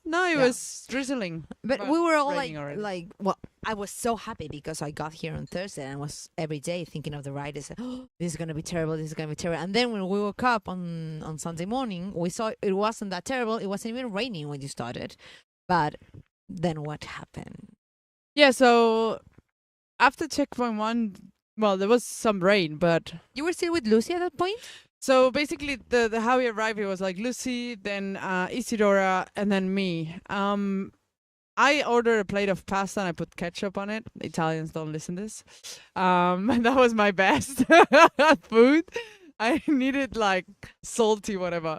no, it Yeah. was drizzling. But Well, we were all raining already. well, I was so happy because I got here on Thursday and I was every day thinking of the ride. I said, oh, this is going to be terrible. This is going to be terrible. And then when we woke up on Sunday morning, we saw it wasn't that terrible. It wasn't even raining when you started. But then what happened? Yeah, so after checkpoint 1, well, there was some rain, but You were still with Lucy at that point? so basically the how we arrived here was like Lucy, then Isidora, and then me. I ordered a plate of pasta and I put ketchup on it. Italians don't listen to this. And that was my best food. I needed like salty whatever.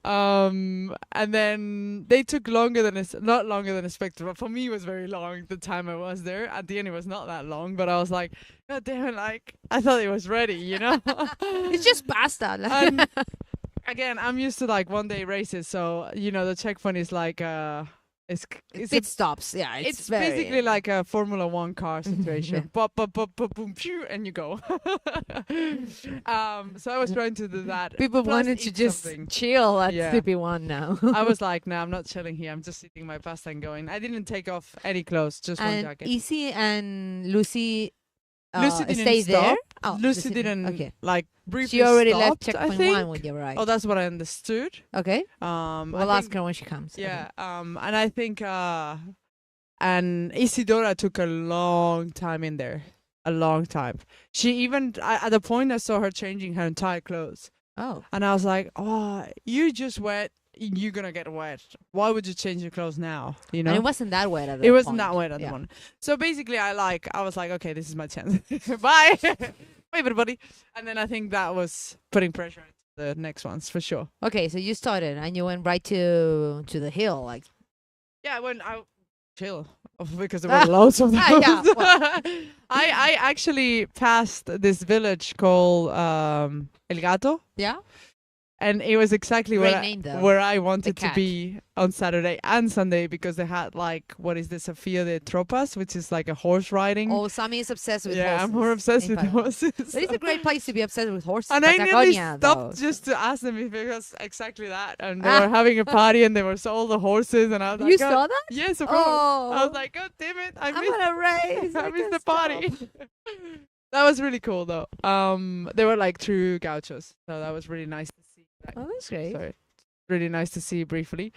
And then they took longer than not longer than expected, but for me it was very long the time I was there. At the end it was not that long, but I was like, God damn it, like I thought it was ready, you know? It's just pasta. And again, I'm used to like 1 day races, so the checkpoint is like it's Pit stops. Yeah, it's very, basically like a Formula 1 car situation. Pop, pop, pop, pop, boom, phew, and you go. So I was trying to do that. people Plus wanted to eat just something. chill at Yeah. CP1 now. I was like, nah, I'm not chilling here. I'm just eating my pasta and going. I didn't take off any clothes, just one And jacket. Easy and Lucy, Lucy didn't stay stop. there. Oh, Lucy didn't Okay. like briefly She already stopped, left checkpoint I think. 1 when you arrived. Oh, that's what I understood. Okay. I We'll ask think- her when she comes. Yeah, and I think and Isidora took a long time in there. A long time. She even at the point I saw her changing her entire clothes. Oh. And I was like, oh, you're just wet. You're going to get wet. Why would you change your clothes now? You know? And it wasn't that wet at the It wasn't point. that wet at Yeah. the one. So basically, I was like, okay, this is my chance. Bye. Bye, everybody. And then I think that was putting pressure into the next ones for sure. Okay, so you started and you went right to the hill. Like, Yeah, when I chill because there were loads of those. yeah, well. I actually passed this village called El Gato, yeah? and it was exactly Great where name, though. where I wanted to cat. be on Saturday and Sunday, because they had like, what is the Sofia de Tropas, which is like a horse riding. Oh, Sami is obsessed with yeah, horses. I'm more obsessed in with Patagonia. horses. But it's a great place to be obsessed with horses. And I nearly Patagonia, stopped though. just to ask them if it was exactly that. And they were having a party and there were all the horses. And I was like, You "God." saw that? Yes, of course. Oh. I was like, God damn it. I I'm missed, gonna race. I missed the party. That was really cool though. They were like true gauchos, so that was really nice to see. Like, Oh, that's great. sorry, really nice to see briefly.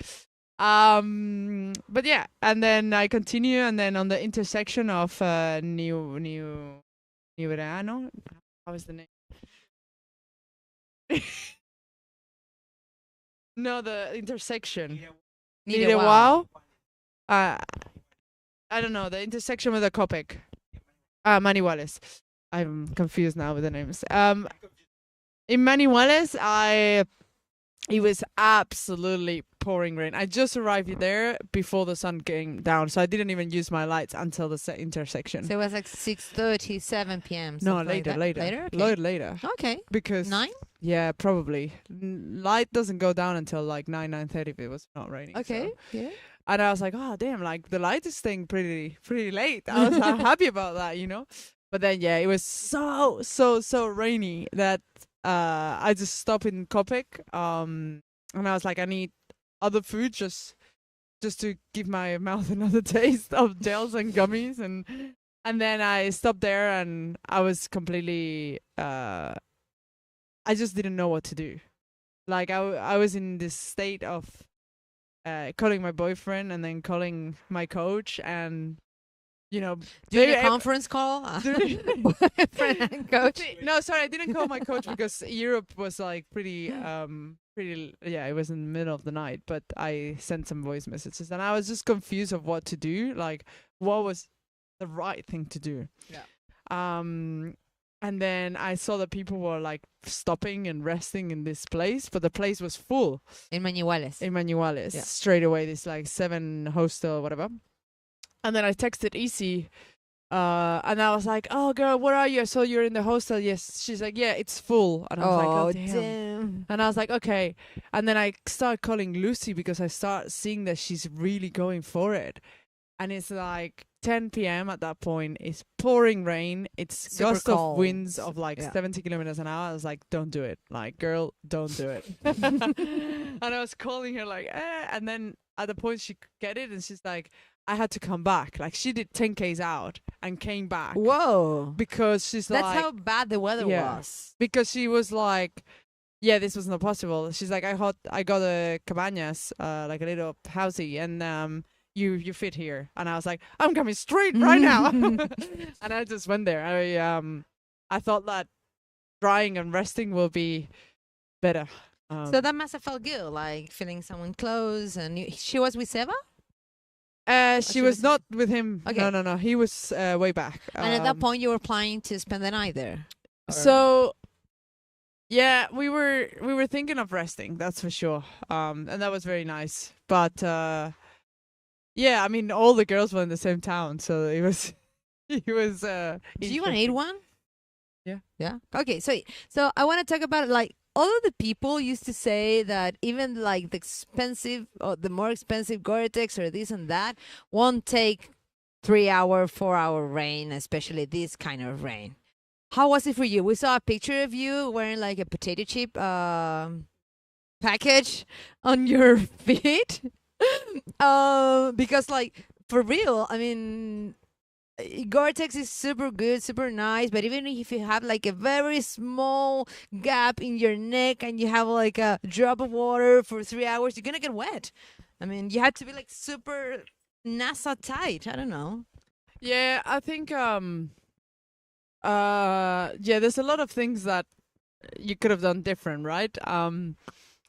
But yeah, and then I continue, and then on the intersection of New Verano, how is the name? No, the intersection. Need a Wow. I don't know, the intersection with the Copec. Manuales. I'm confused now with the names. In Manuales, it was absolutely pouring rain. I just arrived there before the sun came down, so I didn't even use my lights until the intersection. So it was like 6:30, 7 p.m. No, something like later, that. later, Later? Okay. Load later. Okay. Because 9? yeah, probably light doesn't go down until like 9:30 if it was not raining. Okay. So. Yeah. And I was like, oh damn, like the light is staying pretty late. I was happy about that, you know. But then yeah, it was so rainy that I just stopped in Copec. And I was like, I need other food just to give my mouth another taste of gels and gummies, and then I stopped there, and I was completely I just didn't know what to do. Like I was in this state of calling my boyfriend and then calling my coach, and you know, Doing a conference call? Boyfriend and coach? No, sorry, I didn't call my coach because Europe was like pretty yeah, it was in the middle of the night, but I sent some voice messages, and I was just confused of what to do, like what was the right thing to do. Yeah. And then I saw that people were like stopping and resting in this place, but the place was full. In Manuales. In Manuales. Yeah. Straight away, this like 7 hostel, whatever. And then I texted Easy, and I was like, oh girl, where are you? I saw you're in the hostel. Yes. She's like, yeah, it's full. And I was like, oh damn. And I was like, okay. And then I started calling Lucy because I start seeing that she's really going for it. And it's like 10 p.m. at that point. It's pouring rain. It's Super gust cold. of winds of like Yeah. 70 kilometers an hour. I was like, don't do it. Like, girl, don't do it. And I was calling her like, and then at the point she could get it, and she's like, I had to come back. Like, she did 10Ks out and came back. Whoa. Because she's That's like, how bad the weather Yeah. was. because she was like, yeah, this was not possible. She's like, I got a cabañas, like a little housey, and you fit here. And I was like, I'm coming straight right now. And I just went there. I thought that drying and resting will be better. So that must have felt good, like feeling someone close. And she was with Seba? She she was was- not with him. Okay. No. He was way back. And at that point, you were planning to spend the night there. So yeah, we were thinking of resting, that's for sure. And that was very nice. But yeah, I mean, all the girls were in the same town, so it was Do you want to eat interesting. one? Yeah. Yeah. Okay. So I want to talk about like all of the people used to say that even like the expensive or the more expensive Gore-Tex or this and that won't take 3-hour, 4-hour rain, especially this kind of rain. How was it for you? We saw a picture of you wearing like a potato chip package on your feet. Because like for real, I mean, Gore-Tex is super good, super nice, but even if you have like a very small gap in your neck and you have like a drop of water for 3 hours, you're gonna get wet. I mean, you have to be like super NASA tight. I don't know. Yeah, I think yeah, there's a lot of things that you could have done different, right?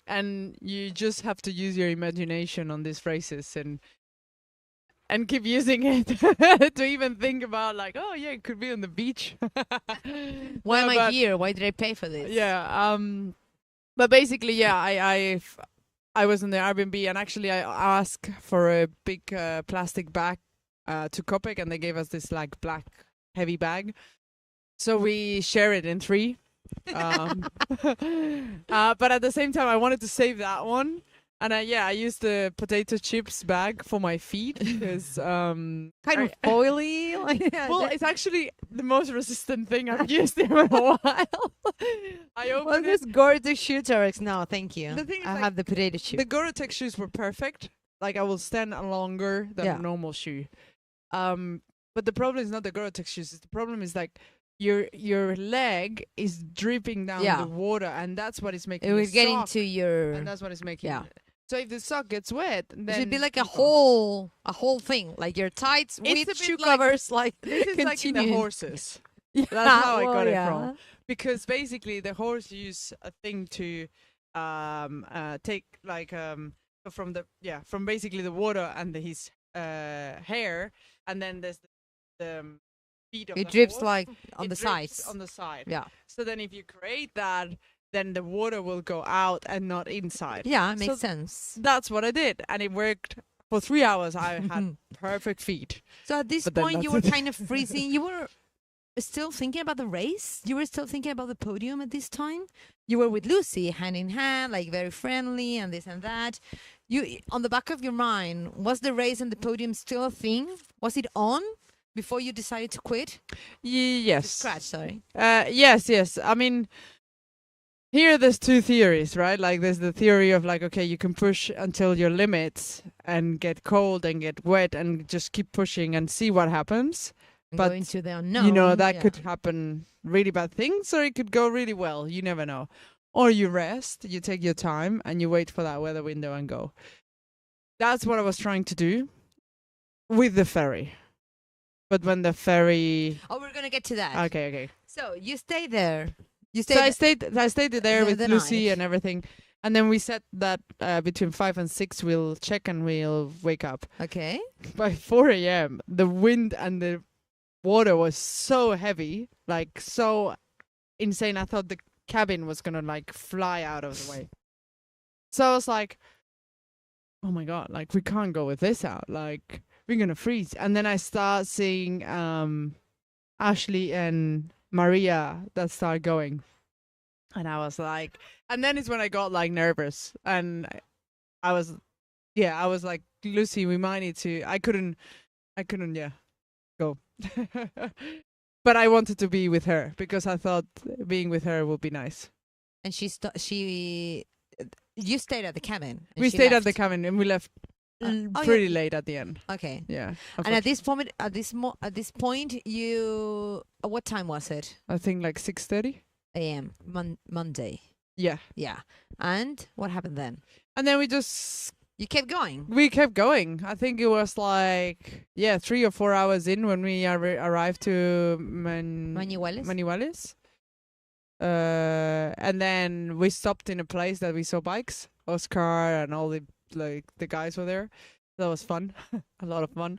And you just have to use your imagination on these phrases and keep using it to even think about like, oh yeah, it could be on the beach. Why No, am I but- here? Why did I pay for this? Yeah. But basically, yeah, I was in the Airbnb, and actually I asked for a big plastic bag to Copec, and they gave us this like black heavy bag. So we share it in 3. But at the same time, I wanted to save that one. And I used the potato chips bag for my feet because Kind of foily. Like, well, it's actually the most resistant thing I've used in a while. I well, opened this it. Gore-Tex shoe Terex. No, thank you. The thing is, I like, have the potato chip. The Gore-Tex shoes were perfect. Like, I will stand longer than Yeah. a normal shoe. But the problem is not the Gore-Tex shoes. The problem is like your leg is dripping down Yeah. the water, and that's what is making It will the get sock, into your. and that's what is making. Yeah. So if the sock gets wet, then It should be like you a go. whole thing, like your tights It's with a bit shoe like- covers, like This is like in the continuing. horses. Yeah, That's how I well, got it yeah. from. Because basically the horse use a thing to take like from basically the water and his hair, and then there's the feet of It the drips horse. like on It the drips sides. on the side. Yeah, So then if you create that, then the water will go out and not inside. yeah, it makes So sense. that's what I did, and it worked. For 3 hours I had perfect feet. So at this But then point, you that's were it. kind of freezing. You were still thinking about the race. You were still thinking about the podium at this time. You were with Lucy, hand in hand, like very friendly, and this and that. You, on the back of your mind, was the race and the podium still a thing? Was it on before you decided to quit? Yes. Scratch, sorry. Yes. I mean, here there's two theories, right? Like there's the theory of like, okay, you can push until your limits and get cold and get wet and just keep pushing and see what happens. And But, go into the unknown. You know, that yeah. could happen really bad things, or it could go really well. You never know. Or you rest, you take your time, and you wait for that weather window and go. That's what I was trying to do with the ferry. But when the ferry... Oh, we're gonna get to that. Okay. So you stay there. You So I stayed there with the Lucy night. and everything. And then we said that between 5 and 6 we'll check and we'll wake up. Okay. By 4 a.m., the wind and the water was so heavy, like so insane. I thought the cabin was gonna like fly out of the way. So I was like, oh my God, like we can't go with this out. Like we're gonna freeze. And then I start seeing Ashley and Maria that start going. And I was like, and then it's when I got like nervous, and I was like, Lucy, we might need to. I couldn't, go. But I wanted to be with her because I thought being with her would be nice. And you stayed at the cabin. And We she stayed at the left. cabin and we left Oh, pretty yeah. late at the end. Okay. Yeah. And at this point, you what time was it? I think like 6:30. A.m. Monday. Yeah. Yeah. And what happened then? And then You kept going. we kept going. I think it was like 3 or 4 hours in when we arrived to Manuelis? Manuelis. And then we stopped in a place that we saw bikes. Oscar and all the guys were there. That was fun. A lot of fun.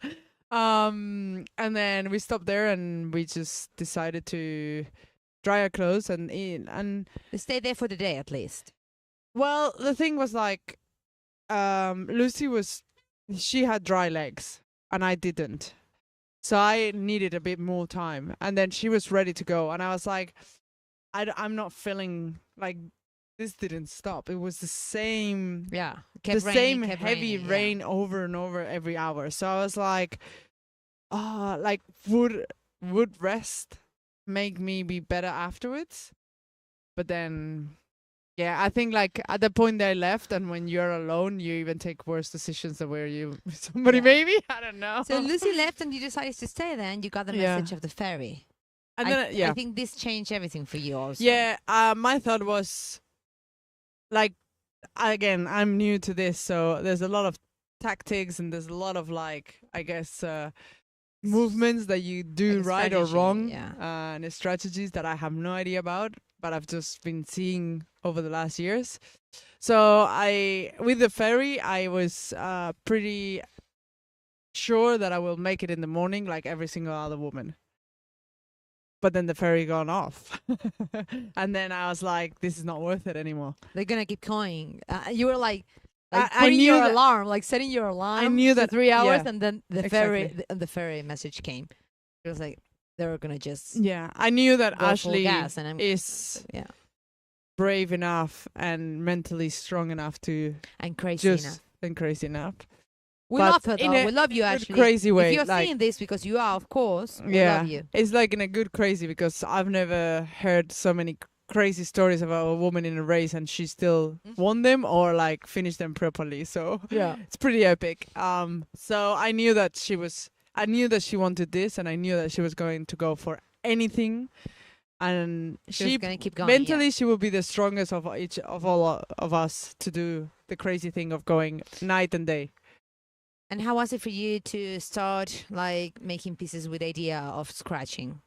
And then we stopped there and we just decided to dry our clothes and eat. And You stayed there for the day at least. well, the thing was like, Lucy she had dry legs and I didn't. So I needed a bit more time. And then she was ready to go. And I was like, I'm not feeling like this didn't stop. It was the same, Yeah. the same heavy rain over and over every hour. So I was like, like would rest make me be better afterwards? But then, I think like at the point they left, and when you're alone, you even take worse decisions than where you with somebody. Yeah. Maybe I don't know. So Lucy left and you decided to stay there and you got the Yeah. message of the ferry. and then I think this changed everything for you also. Yeah, my thought was, like, again, I'm new to this, so there's a lot of tactics and there's a lot of, like, I guess, movements that you do Like a right or strategy, wrong, yeah. and strategies that I have no idea about, but I've just been seeing over the last years. So with the ferry, I was pretty sure that I will make it in the morning like every single other woman. But then the ferry gone off. And then I was like, this is not worth it anymore. They're gonna keep going. You were like I putting knew your that- alarm, like setting your alarm. I knew for that- 3 hours, yeah, and then the ferry message came. It was like they were gonna just Yeah, I knew that go full Ashley gas, and I'm is yeah, brave enough and mentally strong enough to and crazy enough. just and crazy enough. We but love her in though. a We love you, good Ashley. crazy way, If you're like- seeing this, because you are, of course, we Yeah, love you. it's like in a good crazy, because I've never heard so many crazy stories about a woman in a race and she still won them or like finished them properly. So Yeah. it's pretty epic. So I knew that she wanted this, and I knew that she was going to go for anything. And She's gonna keep going. mentally, she will be the strongest of all of us to do the crazy thing of going night and day. And how was it for you to start like making pieces with the idea of scratching?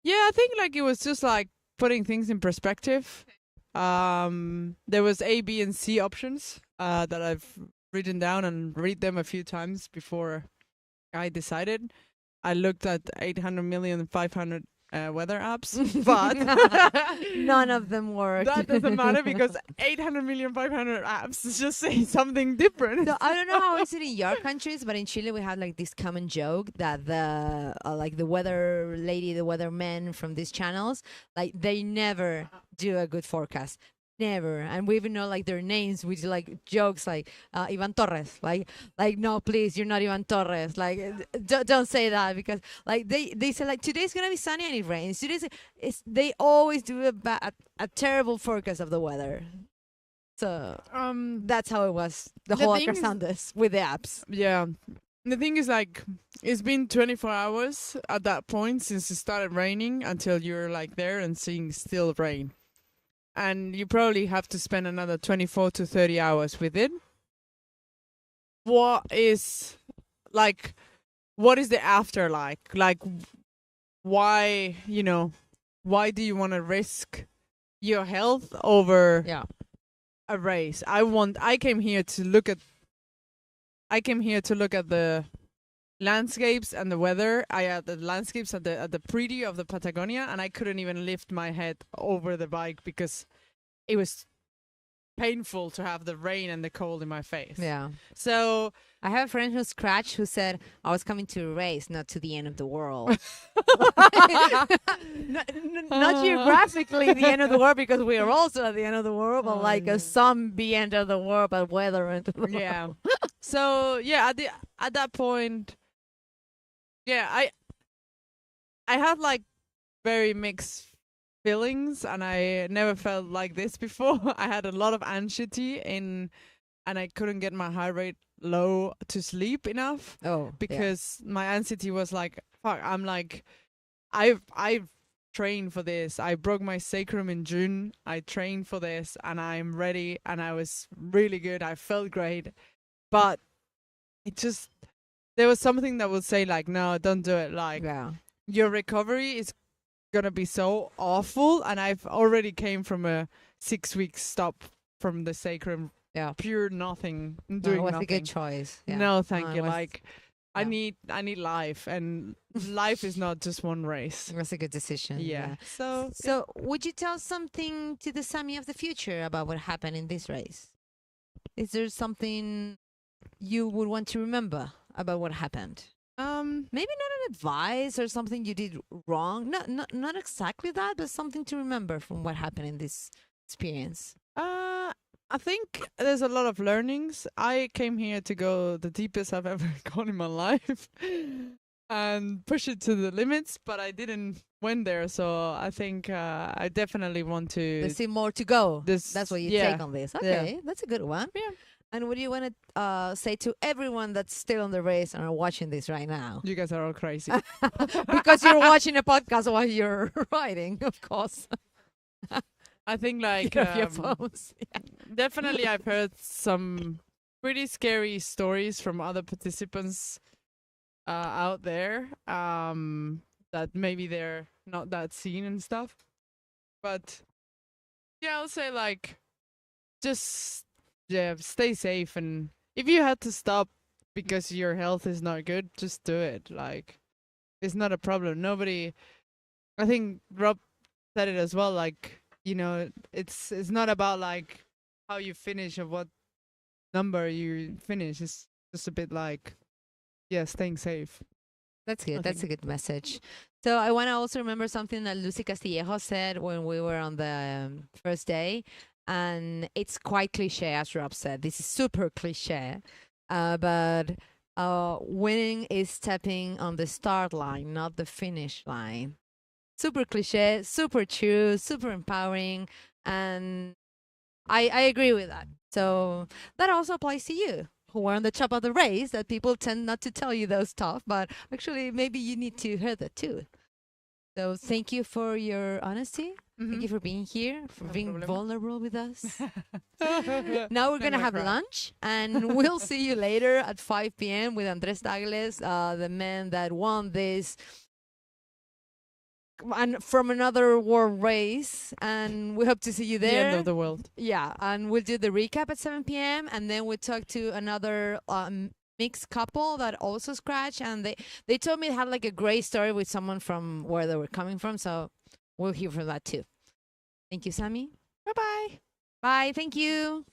Yeah, I think like it was just like putting things in perspective. There was A, B, and C options that I've written down and read them a few times before I decided. I looked at 800,500,000 weather apps, but none of them worked. that doesn't matter because 800,500,000 apps just say something different. So I don't know how it's in your countries, but in Chile we have like this common joke that the like the weather lady, the weather man from these channels, like they never do a good forecast. Never. And we even know like their names, which like jokes like Ivan Torres, like no, please, you're not Ivan Torres, like don't say that, because like they say like today's gonna be sunny and it rains. They always do a terrible forecast of the weather. So that's how it was the whole AcrossAndes with the apps. Yeah. The thing is, like, it's been 24 hours at that point since it started raining until you're like there and seeing still rain. And you probably have to spend another 24 to 30 hours with it. What is the after like? Like, why do you want to risk your health over a race? I came here to look at the landscapes and the weather. I had the landscapes at the pretty of the Patagonia, and I couldn't even lift my head over the bike because it was painful to have the rain and the cold in my face. Yeah. So I have a friend who scratched who said I was coming to a race, not to the end of the world. not geographically the end of the world, because we are also at the end of the world, but like a zombie end of the world, but weather end of the world. Yeah. So yeah, at that point, yeah, I have like very mixed feelings, and I never felt like this before. I had a lot of anxiety and I couldn't get my heart rate low to sleep enough. Because my anxiety was like, fuck, I'm like, I've trained for this. I broke my sacrum in June. I trained for this and I'm ready, and I was really good. I felt great. But there was something that would say like, no, don't do it. Like, your recovery is gonna be so awful, and I've already came from a 6-week stop from the sacrum. Pure nothing. Doing it was nothing. a good choice. No, thank you. Like, I need life, and life is not just one race. It was a good decision. Yeah. So would you tell something to the Sami of the future about what happened in this race? Is there something you would want to remember about what happened? Maybe not an advice or something you did wrong. Not exactly that, but something to remember from what happened in this experience. I think there's a lot of learnings. I came here to go the deepest I've ever gone in my life and push it to the limits, but I didn't went there. So I think I definitely want to. There's still more to go. That's what you take on this. Okay, that's a good one. Yeah. And what do you want to say to everyone that's still on the race and are watching this right now? You guys are all crazy. Because you're watching a podcast while you're riding, of course. I think like your phones. Definitely I've heard some pretty scary stories from other participants out there that maybe they're not that seen and stuff. But yeah, I'll say like just stay safe, and if you had to stop because your health is not good, just do it. Like, it's not a problem. I think Rob said it as well, like, you know, it's not about like how you finish or what number you finish. It's just a bit like, staying safe. That's good. That's a good message. So I want to also remember something that Lucy Castillejo said when we were on the first day. And it's quite cliche, as Rob said. This is super cliche. But winning is stepping on the start line, not the finish line. Super cliche, super true, super empowering. And I agree with that. So that also applies to you. who were on the top of the race that people tend not to tell you those stuff, but actually maybe you need to hear that too. So thank you for your honesty. Thank you for being here, for being problem. vulnerable with us. Now we're going to might have cry. lunch, and we'll see you later at 5 p.m. with Andres Douglas, the man that won this and from another world race. And we hope to see you The there. end of the world. Yeah, and we'll do the recap at 7 p.m. and then we'll talk to another mixed couple that also scratched, and they told me it had like a great story with someone from where they were coming from, so we'll hear from that too. Thank you, Sami. Bye-bye. Bye. Thank you.